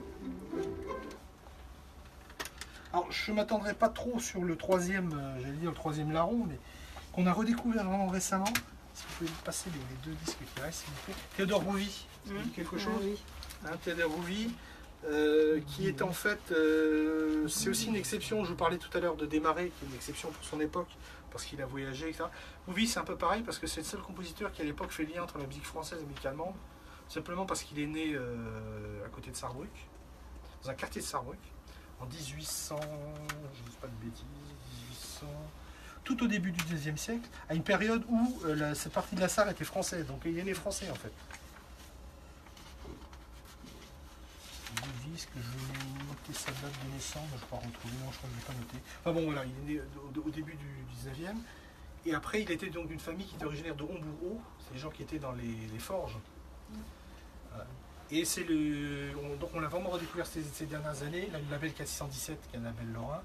Alors, je ne m'attendrai pas trop sur le troisième, j'allais dire le troisième larron, mais qu'on a redécouvert vraiment récemment. Si vous pouvez me passer les deux disques qui restent, s'il vous plaît. Théodore Bouvy, ça vous dit quelque chose? Oui. Hein, Théodore Bouvy, qui est en fait, c'est aussi une exception. Je vous parlais tout à l'heure de Desmarais, qui est une exception pour son époque, parce qu'il a voyagé, etc. Bouvy, c'est un peu pareil, parce que c'est le seul compositeur qui à l'époque fait lien entre la musique française et la musique allemande, simplement parce qu'il est né à côté de Sarrebruck, dans un quartier de Sarrebruck, en 1800, je ne dis pas de bêtises, 1800, tout au début du XIXe siècle, à une période où cette partie de la Sarre était française, donc il est né français en fait. Bouvy, est-ce que je vais noter sa date de naissance? Je ne vais pas retrouver, non, je crois que je ne l'ai pas noté. Enfin bon, voilà, il est né au début du 19e, et après il était donc d'une famille qui était originaire de Hombourg-Haut, c'est les gens qui étaient dans les forges. Voilà. Et c'est donc on l'a vraiment redécouvert ces dernières années. Là, le label 417, qui est un label lorrain,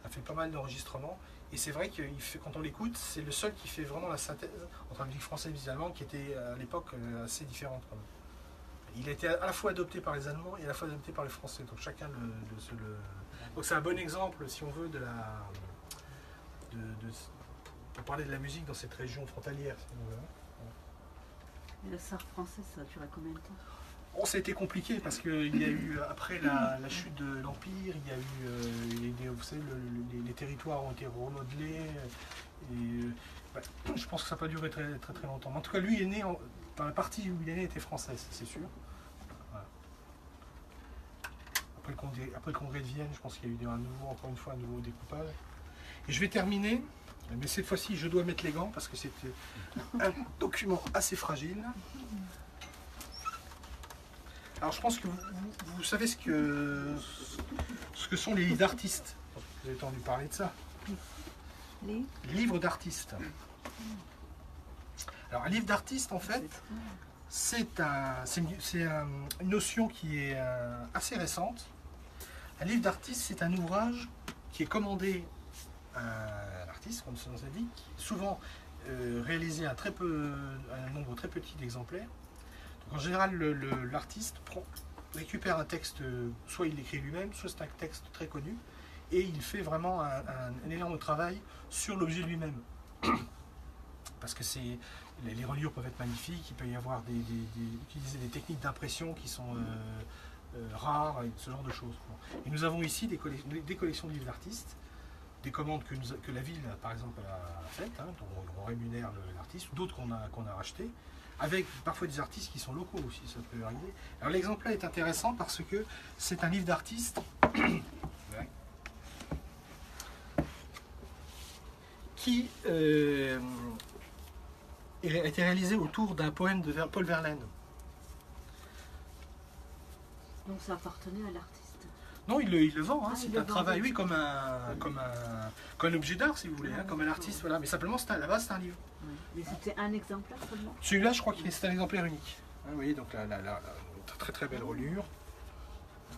a fait pas mal d'enregistrements. Et c'est vrai que quand on l'écoute, c'est le seul qui fait vraiment la synthèse entre la musique française et la musique allemande, qui était à l'époque assez différente quand même. Il a été à la fois adopté par les Allemands et à la fois adopté par les Français. Donc chacun Donc c'est un bon exemple, si on veut, pour parler de la musique dans cette région frontalière. Si on veut, hein. Et la Sarre française, ça a duré combien de temps? Bon, ça a été compliqué parce qu'il y a eu, après la chute de l'Empire, il y a eu, vous savez, les territoires ont été remodelés. Et je pense que ça n'a pas duré très longtemps. Mais en tout cas, lui est né dans la partie où il est né, était française, c'est sûr. Voilà. Après le congrès de Vienne, je pense qu'il y a eu encore une fois un nouveau découpage. Et je vais terminer, mais cette fois-ci, je dois mettre les gants parce que c'est un document assez fragile. Alors je pense que vous savez ce que sont les livres d'artistes. Vous avez entendu parler de ça. Les Livres d'artistes. Alors un livre d'artiste, en fait, c'est une notion qui est assez récente. Un livre d'artiste, c'est un ouvrage qui est commandé à un artiste, comme son nom l'indique, souvent réalisé à un nombre très petit d'exemplaires. En général, l'artiste récupère un texte, soit il l'écrit lui-même, soit c'est un texte très connu, et il fait vraiment un énorme travail sur l'objet lui-même. Parce que les reliures peuvent être magnifiques, il peut y avoir utiliser des techniques d'impression qui sont rares, et ce genre de choses. Et nous avons ici des collections de livres d'artistes, des commandes que la ville, par exemple, a faites, hein, dont on rémunère l'artiste, ou d'autres qu'on a rachetés, avec parfois des artistes qui sont locaux aussi, ça peut arriver. Alors l'exemple là est intéressant parce que c'est un livre d'artiste qui a été réalisé autour d'un poème de Paul Verlaine. Donc ça appartenait à l'artiste. Non, il le vend, hein, Ah, c'est un travail, oui, comme un objet d'art, si vous voulez, hein, comme un artiste, voilà. Mais simplement, à la base, c'est un livre. Oui. Mais c'était un exemplaire seulement. Celui-là, je crois que c'est un exemplaire unique. Hein, vous voyez, donc là, très très belle reliure.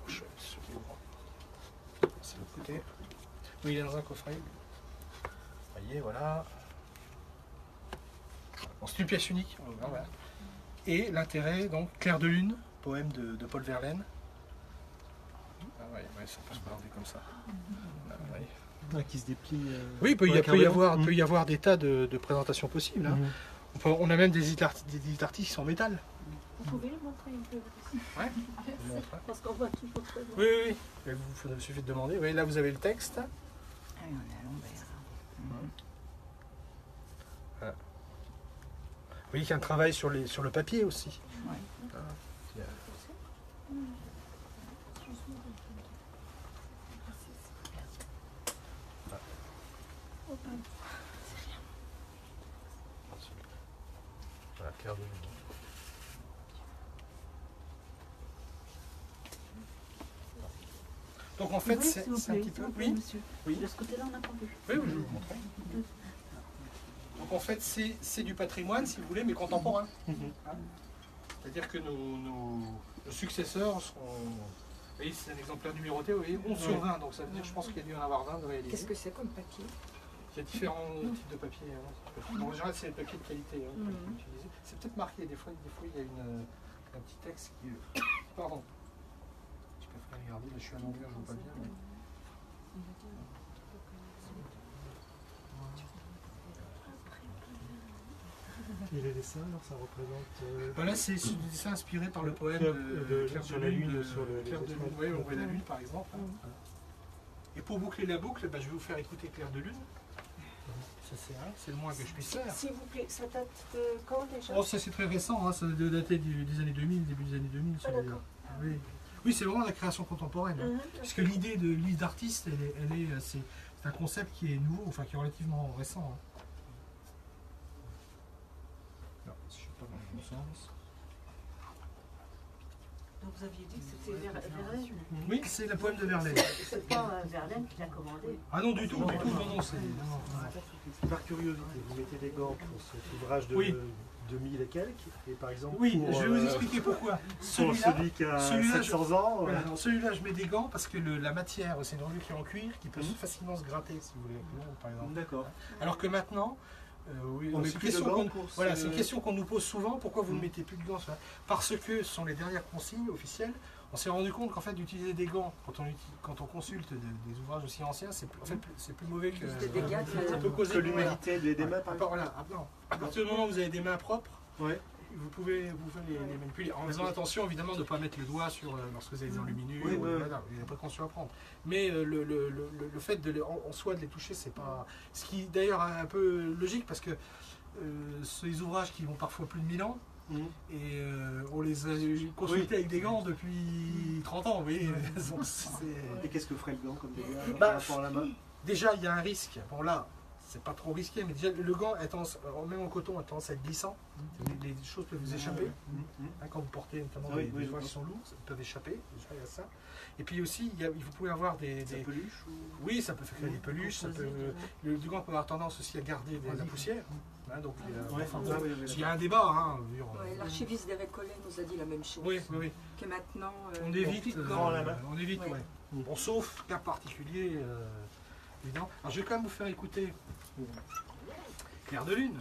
C'est l'autre côté. Oui, il est dans un coffret. Vous voyez, voilà. Bon, c'est une pièce unique. Voilà. Et l'intérêt, donc, Clair de lune, poème de Paul Verlaine. Ah ouais, ça peut se regarder comme ça. Ah, ouais. Qui se déplie. Oui, il peut y avoir des tas de présentations possibles. Hein. On a même des artistes qui sont en métal. Vous pouvez le montrer un peu ici. Ouais. Parce qu'on voit toujours très bien. Oui. Il suffit de demander. Oui, là, vous avez le texte. Ah oui, on est à l'envers. Voilà. Vous voyez qu'il y a un travail sur le papier aussi. Ouais. Voilà, Clair de lune. Donc en fait, c'est un petit peu. Oui, monsieur. Oui. De ce côté-là, on n'a pas vu. Oui, je vais vous montrer. Donc en fait, c'est du patrimoine, si vous voulez, mais contemporain. Hein. C'est-à-dire que nos successeurs seront. Vous voyez, c'est un exemplaire numéroté, vous voyez, 11 sur 20, donc ça veut dire, je pense qu'il y a dû en avoir 20 de réalisés. Qu'est-ce que c'est comme papier? Il y a différents types de papiers. Hein. En général, c'est le papier de qualité hein, qu'on peut utiliser. C'est peut-être marqué, des fois il y a un petit texte qui. Pardon. Je peux regarder, là je suis à l'envers, je ne vois pas bien. Mais... Et les dessins, alors ça représente. Voilà, c'est des dessins inspirés par le poème Clair sur la lune, Clair de lune. Oui, on voit la lune par exemple. Hein. Et pour boucler la boucle, je vais vous faire écouter Clair de lune. Ça c'est le moins que je puisse faire. S'il vous plaît, ça date de quand déjà? Oh, ça c'est très récent, hein, ça doit dater des années 2000, début des années 2000. Ah, d'accord. Oui, c'est vraiment la création contemporaine. Hein. Parce que l'idée de livre d'artiste, c'est un concept qui est nouveau, enfin qui est relativement récent. Hein. Alors, si je ne suis pas dans le bon sens. Donc vous aviez dit que c'était Verlaine. Oui, c'est le poème de Verlaine. C'est pas Verlaine qui l'a commandé. Ah non, du tout, non, c'est Par curiosité, vous mettez des gants pour cet ouvrage de Oui. 2000 et quelques, et par exemple. Oui, pour, je vais vous expliquer pourquoi. Pour celui qui a 700 ans. Voilà, dans celui-là, je mets des gants parce que la matière, c'est une reliure qui est en cuir qui peut facilement se gratter, si vous voulez, par exemple. D'accord. Alors que maintenant, oui, On met c'est plus de gants pour voilà, ce- c'est une question qu'on nous pose souvent. Pourquoi vous ne mettez plus de gants? Parce que ce sont les dernières consignes officielles. On s'est rendu compte qu'en fait, d'utiliser des gants quand on consulte des ouvrages aussi anciens, c'est plus mauvais que Des dégâts, ça peut causer Que l'humidité des mains, par exemple. Voilà, maintenant, à partir du moment où vous avez des mains propres, Ouais. vous pouvez les manipuler. En faisant attention, évidemment, de ne pas mettre le doigt sur lorsque vous avez des enluminures. Oui, oui. Voilà, il y a des précautions à prendre. Mais le fait en soi de les toucher, c'est pas. Ce qui d'ailleurs est un peu logique parce que ces ouvrages qui vont parfois plus de 1000 ans, Et on les a consultés avec des gants depuis 30 ans, vous voyez. Donc, Et qu'est-ce que ferait le gant comme dégâts Bah, par rapport à la main? déjà, il y a un risque. Bon, là, c'est pas trop risqué, mais déjà, le gant, même en coton, a tendance à être glissant. Les choses peuvent vous échapper. Hein, quand vous portez notamment Ah oui, des oui, jouets qui sont lourds, ça peuvent échapper. Déjà, il y a ça. Et puis aussi, vous pouvez avoir des peluches ou... Oui, ça peut faire des peluches. Le gant peut avoir tendance aussi à garder la poussière. Hein, donc, il y a un débat. Hein, Ouais, l'archiviste des Récollets nous a dit la même chose. Oui, oui, oui. Que maintenant, On évite, gants à la main. on évite, Ouais. ouais. Bon, sauf cas particulier, évidemment. Alors, je vais quand même vous faire écouter Clair de Lune.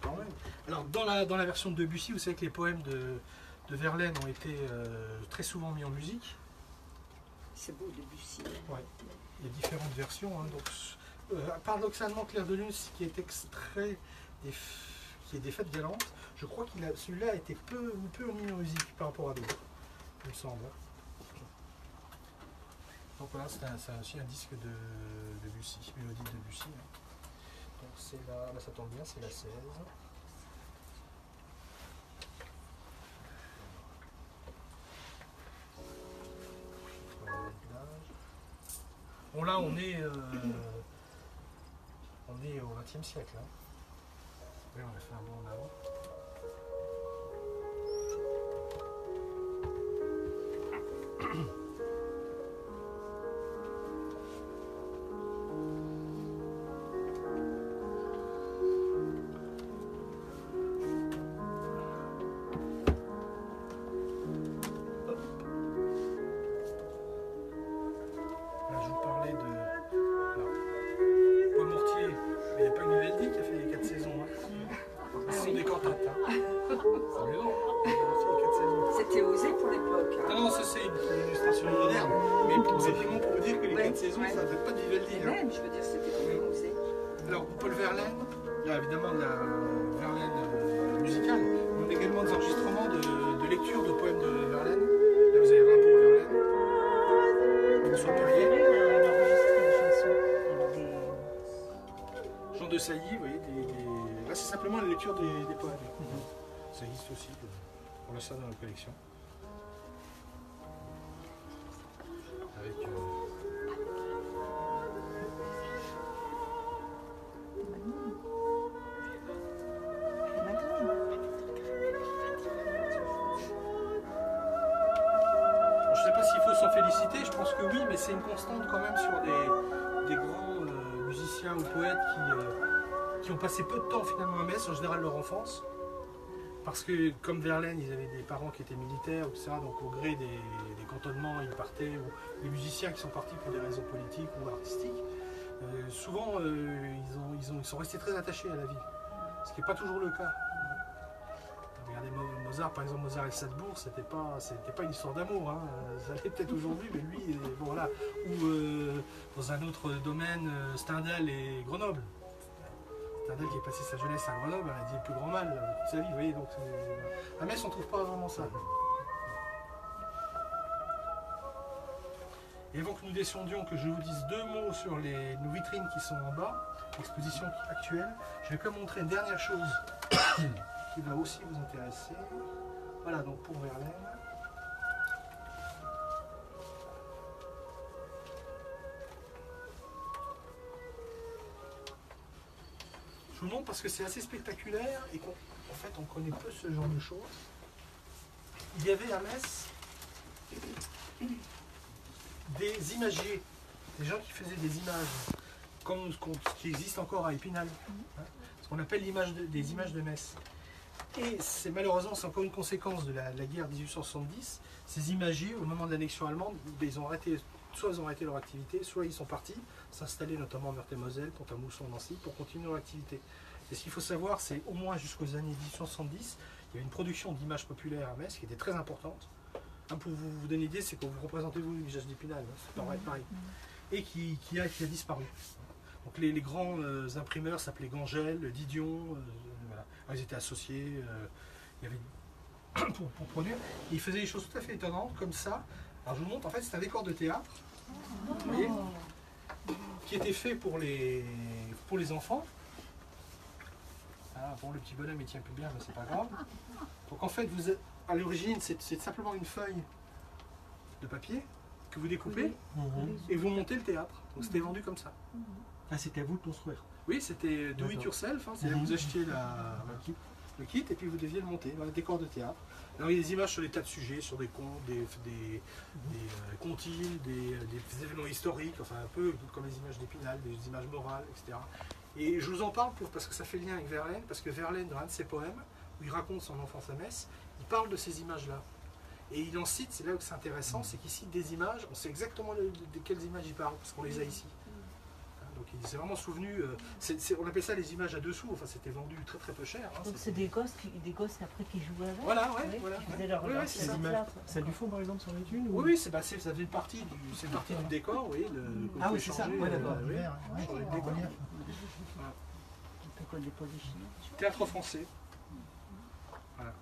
Quand même. Alors, dans la version de Debussy, vous savez que les poèmes de Verlaine ont été très souvent mis en musique. c'est beau Debussy. Ouais. Il y a différentes versions. Hein, donc, paradoxalement, Clair de Lune, ce qui est extrait qui est des Fêtes galantes, je crois que celui-là a été peu mis en musique par rapport à d'autres, il me semble. Donc voilà, c'est aussi un disque de Debussy, mélodie de Debussy. Hein. Donc c'est là, ça tombe bien, c'est la 16. Bon là on est au XXe siècle. Hein. Oui, on a fait un bond en avant. C'était osé pour l'époque. Hein. Non, ça c'est une illustration moderne, mais simplement pour vous dire que les 4 saisons, ça ne date pas de Vivaldi. Hein. Même, je veux dire, c'était quand même osé. Alors, Paul Verlaine, il y a évidemment la Verlaine musicale, on a également des enregistrements de lecture de poèmes de Verlaine. Là, vous avez Rimbaud, Verlaine, François Perrier. Jean de Sailly, vous voyez, là c'est simplement la lecture des poèmes. Ça existe aussi, on a ça dans la collection. Avec je ne sais pas s'il faut s'en féliciter, je pense que oui, mais c'est une constante quand même sur des grands musiciens ou poètes qui ont passé peu de temps finalement à Metz, en général leur enfance. Parce que comme Verlaine, ils avaient des parents qui étaient militaires, etc. Donc au gré des cantonnements, ils partaient, ou les musiciens qui sont partis pour des raisons politiques ou artistiques, souvent ils sont restés très attachés à la ville. Ce qui n'est pas toujours le cas. Regardez Mozart, par exemple, Mozart et Salzbourg, c'était pas une histoire d'amour. Hein. Ça l'est peut-être aujourd'hui, mais lui, bon, voilà. Ou dans un autre domaine, Stendhal et Grenoble. Stendhal qui a passé sa jeunesse à Grenoble, elle a dit le plus grand mal toute sa vie, vous voyez. Donc, à Metz, on ne trouve pas vraiment ça. Et avant que nous descendions, que je vous dise 2 mots sur nos vitrines qui sont en bas, l'exposition actuelle, je vais quand même montrer une dernière chose qui va aussi vous intéresser. Voilà, donc pour Verlaine. Je vous montre parce que c'est assez spectaculaire et qu'en fait on connaît peu ce genre de choses. Il y avait à Metz des imagiers, des gens qui faisaient des images, comme ce qui existe encore à Épinal, hein, ce qu'on appelle des images de Metz. Et c'est malheureusement, c'est encore une conséquence de la guerre 1870. Ces imagiers, au moment de l'annexion allemande, soit ils ont arrêté leur activité, soit ils sont partis s'installer notamment en Meurthe-et-Moselle, Pont-à-Mousson, Nancy, pour continuer leur activité. Et ce qu'il faut savoir, c'est au moins jusqu'aux années 1870, il y a une production d'images populaires à Metz qui était très importante. Hein, pour vous donner une idée, c'est que vous représentez vous le visage d'Épinal, hein, c'est pareil. Et qui a disparu. Donc les grands imprimeurs s'appelaient Gangel, Didion, voilà. Alors, ils étaient associés, il y avait pour produire. Et ils faisaient des choses tout à fait étonnantes comme ça. Alors je vous montre, en fait c'est un décor de théâtre, vous voyez, qui était fait pour les enfants. Hein, Ah, bon, le petit bonhomme il tient plus bien, mais c'est pas grave. Donc en fait, à l'origine, c'est simplement une feuille de papier que vous découpez et vous montez le théâtre. Donc c'était vendu comme ça. Ah, c'était à vous de construire. Oui, c'était do it yourself, hein, c'est-à-dire que vous achetiez le kit et puis vous deviez le monter dans les décors de théâtre. Alors il y a des images sur des tas de sujets, sur des contes, des comptines, des événements historiques, enfin un peu comme les images d'Épinal, des images morales, etc. Et je vous en parle parce que ça fait lien avec Verlaine, parce que Verlaine, dans un de ses poèmes, où il raconte son enfance à Metz, il parle de ces images-là. Et il en cite, c'est là où c'est intéressant, c'est qu'il cite des images, on sait exactement de quelles images il parle, parce qu'on les a ici. Donc il s'est vraiment souvenu, on appelle ça les images à dessous, enfin c'était vendu très très peu cher. Hein, Donc c'est des gosses après qui jouaient avec. Voilà, ouais, voilà. Qui faisaient leur c'est ça. Celle du fond, par exemple, sur les unes ou... Oui, ça faisait partie du décor, oui. Ah oui, c'est ça, ouais, d'accord. Changer de décor. Un peu comme des polychinelles. Théâtre français. Voilà.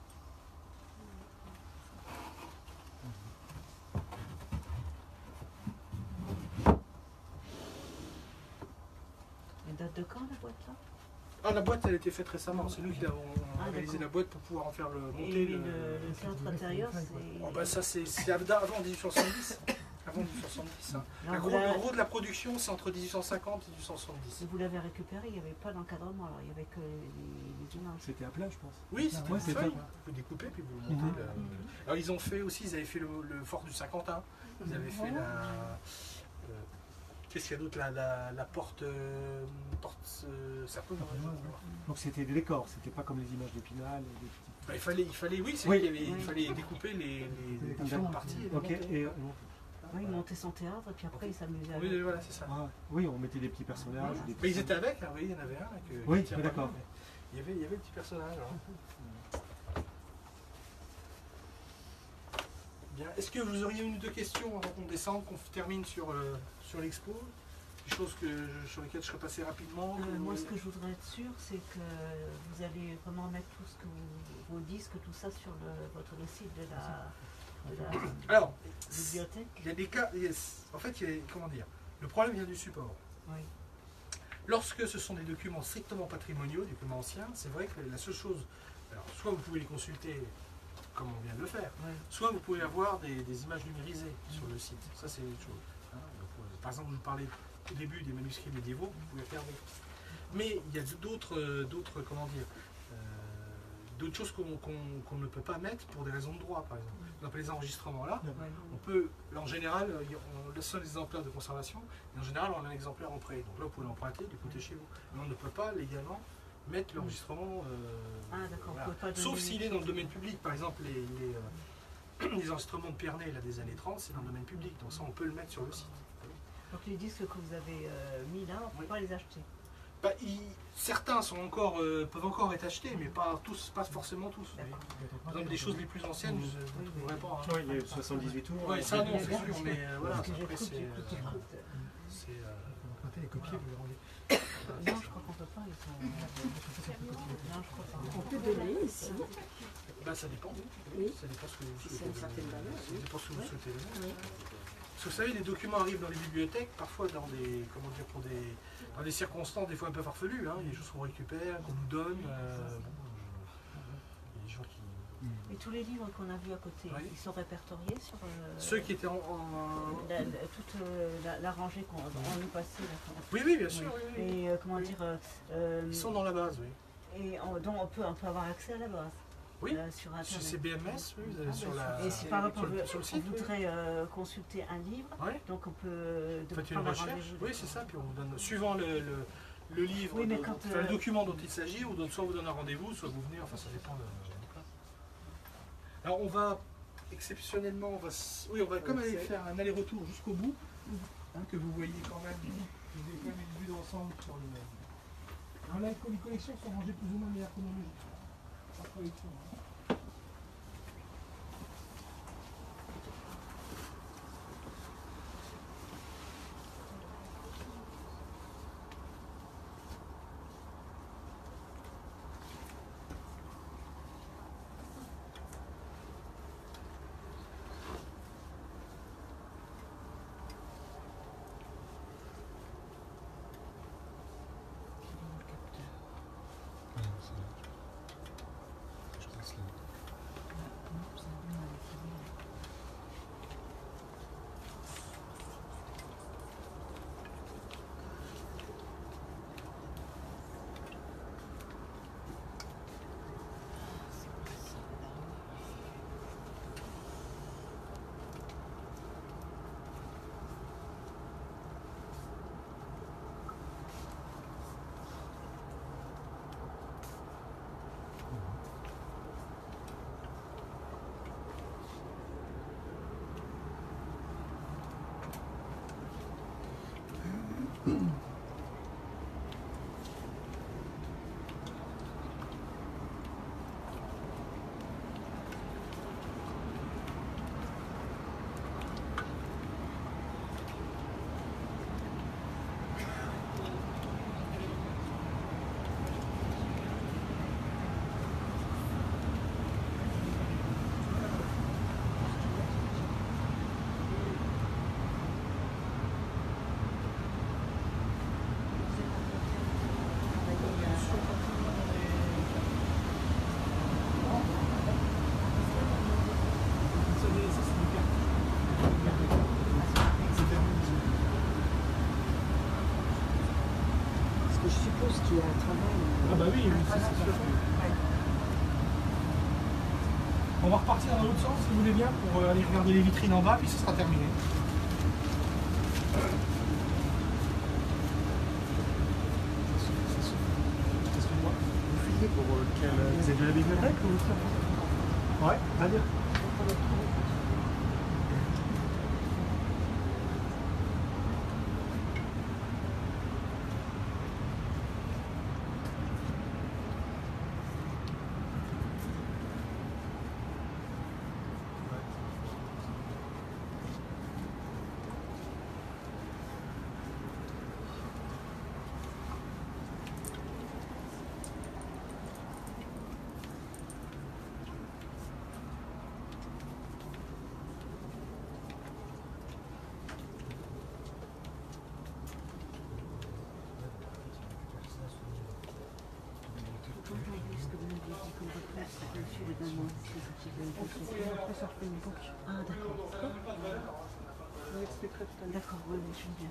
Elle date de quand la boîte là? Ah, la boîte, elle a été faite récemment. C'est nous qui avons réalisé la boîte pour pouvoir en faire monter Et le théâtre intérieur, c'est. Oh, bah, ça, c'est avant 1870. Avant 1870. Hein. Le gros de la production, c'est entre 1850 et 1870. Vous l'avez récupéré, il n'y avait pas d'encadrement, alors il n'y avait que les images. C'était à plat, je pense. Oui, c'était une c'était feuille. Vous découpez puis vous montez. Alors ils ont fait aussi, ils avaient fait le fort du Saint-Quentin. Ils avaient fait qu'est-ce qu'il y a d'autre là, la porte Serpent. Donc c'était des décors, c'était pas comme les images d'Épinal. Bah, il fallait, oui, il fallait découper les différentes parties. Et ok. Oui, il montait son théâtre et puis après il s'amusait avec. Oui, voilà, c'est ça. Ah, oui, on mettait des petits personnages. Des petits... Mais ils étaient avec, hein, oui, il y en avait un. Oui, d'accord. Il y avait le petit personnage. Hein. Bien. Est-ce que vous auriez une ou deux questions avant qu'on descende, qu'on termine sur l'expo? Des choses sur lesquelles je serais passé rapidement? Moi, ce que je voudrais être sûr, c'est que vous allez vraiment mettre tout ce que vos disques, tout ça sur votre site de la bibliothèque. Il y a des cas. En fait, comment dire? Le problème vient du support. Oui. Lorsque ce sont des documents strictement patrimoniaux, des documents anciens, c'est vrai que la seule chose. Alors, soit vous pouvez les consulter comme on vient de le faire, soit vous pouvez avoir des images numérisées sur le site. Ça, c'est une chose. Hein. Donc, par exemple, je vous parlais au début des manuscrits médiévaux, vous pouvez faire des. Mais il y a d'autres choses qu'on ne peut pas mettre pour des raisons de droit, par exemple. Donc les enregistrements là, on peut, en général, on laisse des exemplaires de conservation, et en général on a un exemplaire en prêt. Donc là vous pouvez l'emprunter, l'écouter chez vous. Mais on ne peut pas légalement mettre l'enregistrement. Voilà. Sauf s'il est dans le domaine public, par exemple les enregistrements de Pernay là, des années 30, c'est dans le domaine public, donc ça on peut le mettre sur le site. Donc les disques que vous avez mis là, on ne peut pas les acheter. Bah, certains peuvent encore être achetés, mais pas forcément tous. Par exemple, des choses les plus anciennes, je ne trouverai pas. Hein. Oui, il y a 78 tours. Oui, ça non, c'est sûr, mais voilà. Après, c'est. Les copier, vous les rendez. Non, je crois qu'on ne peut pas. Ils sont. Non, je crois pas. On peut donner ici. Bah, ça dépend. Oui. Ça dépend ce que vous souhaitez. C'est une certaine valeur. Ça dépend ce que vous souhaitez. Parce que vous savez, les documents arrivent dans les bibliothèques, parfois dans des circonstances des fois un peu farfelues. Hein. Il y a des choses qu'on récupère, qu'on nous donne. Il y a des gens qui. Et tous les livres qu'on a vus à côté, ils sont répertoriés sur. Ceux qui étaient toute la rangée qu'on nous passait. Oui, bien sûr. Oui. Et comment dire. Ils sont dans la base, oui. Et dont on peut avoir accès à la base. Oui, sur Internet. C'est BMS, oui, vous avez sur la. Et si par exemple on voudrait consulter un livre, donc on peut faites une recherche. Oui, c'est ça, puis on vous donne, suivant le livre, le document dont il s'agit, ou soit vous donne un rendez-vous, soit vous venez, enfin ça dépend de. Alors on va exceptionnellement, on va comme aller faire un aller-retour jusqu'au bout, hein, que vous voyez quand même, vous avez quand même une vue d'ensemble sur le. Alors là, les collections sont rangées plus ou moins de manière chronologique. Par collection. Je suppose qu'il y a un travail. Ah bah oui, c'est sûr. On va repartir dans l'autre sens si vous voulez bien pour aller regarder les vitrines en bas, puis ce sera terminé. Excuse-moi. Vous filmez pour quel... Vous avez de la bibliothèque ou... Ouais, va dire. Ah d'accord. On expliquera tout à l'heure. D'accord, oui, je veux bien.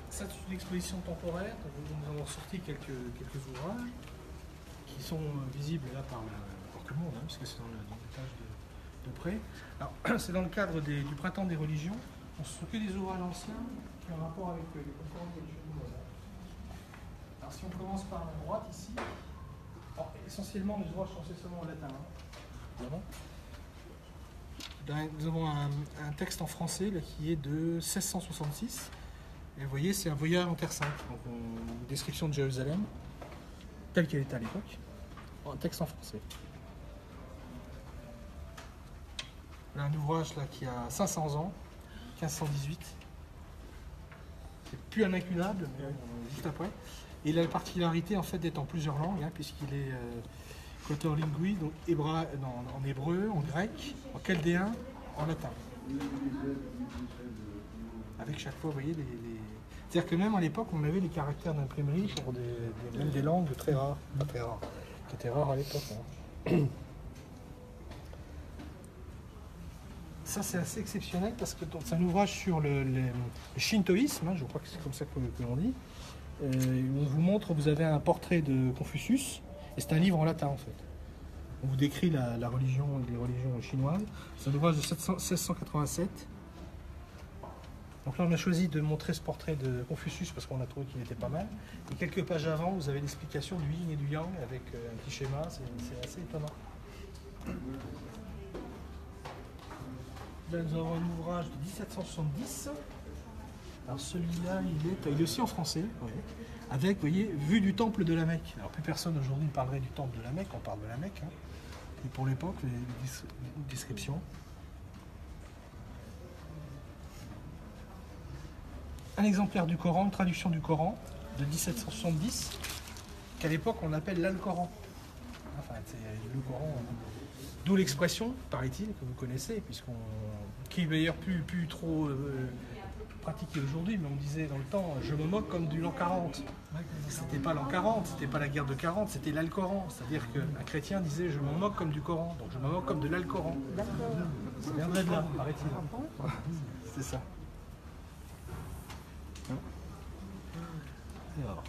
Ça, c'est une exposition temporaire. Nous avons sorti quelques ouvrages qui sont visibles là par tout le monde, hein, puisque c'est dans l'étage de près. Alors, c'est dans le cadre du Printemps des religions. On se fait des ouvrages anciens qui ont un rapport avec les conférences religieuses. Alors, si on commence par la droite ici, alors, essentiellement les ouvrages sont seulement en latin. Hein, nous avons un texte en français là, qui est de 1666. Et vous voyez, c'est un voyage en Terre Sainte, donc une description de Jérusalem, telle qu'elle était à l'époque, en texte en français. Là, un ouvrage là, qui a 500 ans, 1518. C'est plus un incunable, mais juste après. Et il a la particularité en fait d'être en plusieurs langues, hein, puisqu'il est quatorlingui, donc en hébreu, en grec, en chaldéen, en latin. Avec chaque fois, vous voyez, c'est-à-dire que même à l'époque, on avait les caractères d'imprimerie pour même des langues très rares, pas très rares, qui étaient rares à l'époque. Hein. Ça, c'est assez exceptionnel parce que c'est un ouvrage sur le shintoïsme, hein, je crois que c'est comme ça que l'on dit. On vous montre, vous avez un portrait de Confucius, et c'est un livre en latin en fait. On vous décrit la religion, les religions chinoises. C'est un ouvrage de 1687. Donc là, on a choisi de montrer ce portrait de Confucius parce qu'on a trouvé qu'il était pas mal. Et quelques pages avant, vous avez l'explication du yin et du yang avec un petit schéma, c'est assez étonnant. Là, nous avons un ouvrage de 1770. Alors celui-là, il est aussi en français, oui. Avec, vous voyez, vue du temple de la Mecque. Alors plus personne aujourd'hui ne parlerait du temple de la Mecque, on parle de la Mecque. Hein. Et pour l'époque, les descriptions. Un exemplaire du Coran, une traduction du Coran de 1770, qu'à l'époque on appelle l'Alcoran. Enfin, c'est le Coran. D'où l'expression, paraît-il, que vous connaissez, qui est d'ailleurs plus trop pratiquée aujourd'hui, mais on disait dans le temps, je me moque comme du l'an 40. C'était pas l'an 40, c'était pas la guerre de 40, c'était l'Alcoran. C'est-à-dire qu'un chrétien disait, je me moque comme du Coran, donc je me moque comme de l'Alcoran. Ça viendrait de là, paraît-il. C'est ça. Alors,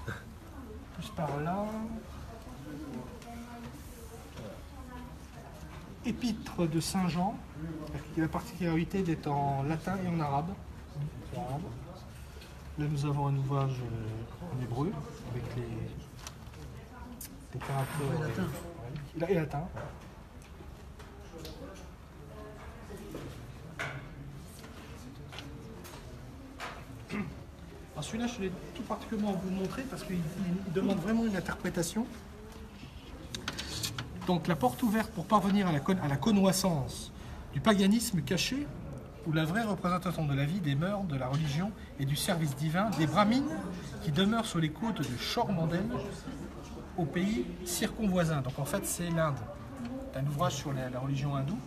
plus par là. Épître de Saint Jean, qui a la particularité d'être en latin et en arabe. Là, nous avons un ouvrage en hébreu avec les caractères et latin. Alors celui-là, je voulais tout particulièrement vous montrer parce qu'il demande vraiment une interprétation. Donc la porte ouverte pour parvenir à la connaissance du paganisme caché ou la vraie représentation de la vie, des mœurs, de la religion et du service divin des brahmines qui demeurent sur les côtes de Chor-Mandel au pays circonvoisin. Donc en fait c'est l'Inde. C'est un ouvrage sur la religion hindoue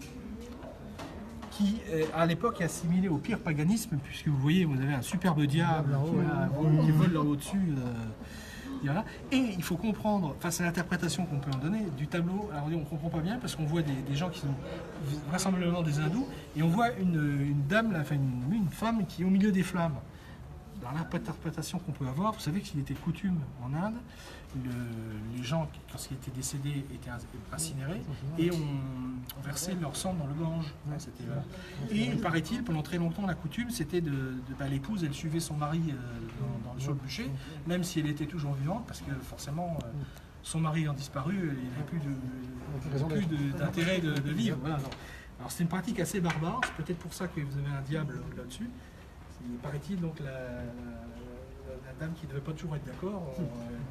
qui à l'époque est assimilé au pire paganisme puisque vous voyez vous avez un superbe diable qui vole là au-dessus. Voilà. Et il faut comprendre, face à l'interprétation qu'on peut en donner, du tableau, alors on ne comprend pas bien parce qu'on voit des gens qui sont vraisemblablement des hindous, et on voit une dame, enfin une femme qui est au milieu des flammes. Dans l'interprétation qu'on peut avoir, vous savez qu'il était coutume en Inde, les gens, lorsqu'ils étaient décédés, étaient incinérés, et on versait leur sang dans le Gange. Et paraît-il, pendant très longtemps, la coutume, c'était l'épouse, elle suivait son mari sur le bûcher, même si elle était toujours vivante, parce que forcément, son mari ayant disparu, il n'avait plus d'intérêt de vivre. Voilà. Alors c'est une pratique assez barbare, c'est peut-être pour ça que vous avez un diable là-dessus. Il paraît-il donc la dame qui ne devait pas toujours être d'accord,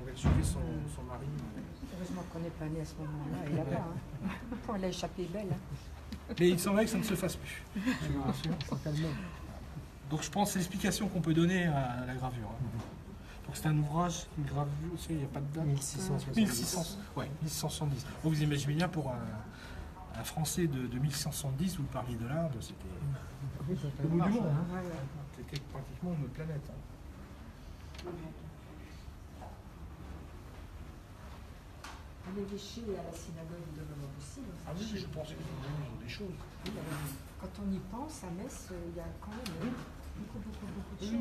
elle suivait son mari. Heureusement qu'on n'est pas né à ce moment-là, et là-bas. Hein. Elle a échappé belle. Hein. Mais il semblerait que ça ne se fasse plus. Donc je pense que c'est l'explication qu'on peut donner à la gravure. Hein. Donc c'est un ouvrage, une gravure, il n'y a pas de date. 1670. Donc vous imaginez bien pour un Français de 1670, vous parliez de l'Inde, c'était au bout du monde. Hein. C'était pratiquement une planète. Hein. L'évêché à la synagogue de Rome aussi. Ah oui, je pense qu'ils ont des choses. Quand on y pense, à Metz, il y a quand même beaucoup de choses.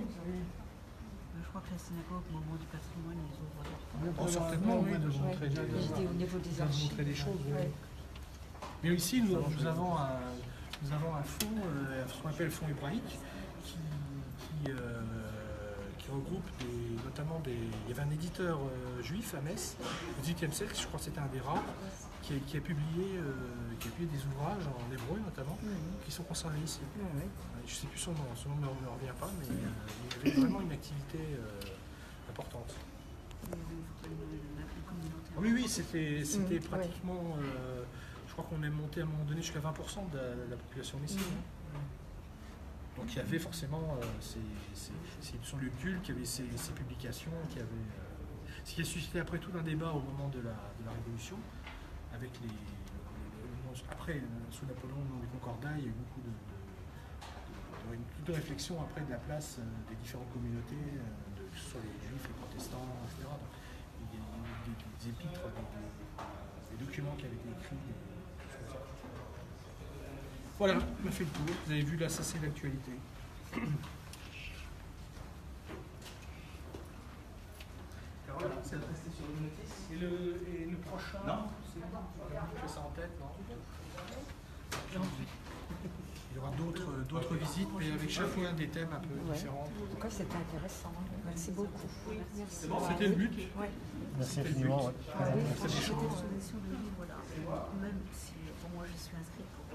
Je crois que la synagogue, au moment du patrimoine, ils ouvrent leur porte. Certainement, oui, de montrer Au niveau des archives. des choses. Oui. Mais ici, nous avons un fonds, ce qu'on appelle le fonds hébraïque, qui regroupe notamment il y avait un éditeur juif à Metz au XVIIIe siècle, je crois que c'était un des rares, qui a publié des ouvrages en hébreu notamment, qui sont conservés ici. Je ne sais plus son nom ne me revient pas, mais il y avait vraiment une activité importante. Oui, c'était pratiquement, Je crois qu'on est monté à un moment donné jusqu'à 20% de la population messine. Donc il y avait forcément son lieu de culte, qui avait ses publications, ce qui a suscité après tout un débat au moment de la Révolution, avec après, sous Napoléon, dans les concordats, il y a eu beaucoup de réflexion après de la place des différentes communautés, que ce soit les juifs, les protestants, etc. Donc, il y a eu des épîtres, des documents qui avaient été écrits. Voilà, on a fait le tour. Vous avez vu, là, ça c'est l'actualité. Voilà, c'est resté sur une notice. Et le prochain, c'est bon, je fais ça en tête, non? Il y aura d'autres visites, mais avec chaque fois des thèmes un peu différents. En tout cas, c'était intéressant. Merci beaucoup. Merci. C'était le but. Oui. Merci infiniment. Ouais. Oui, C'est des choses. Sur le livre là, même si pour moi je suis inscrite pour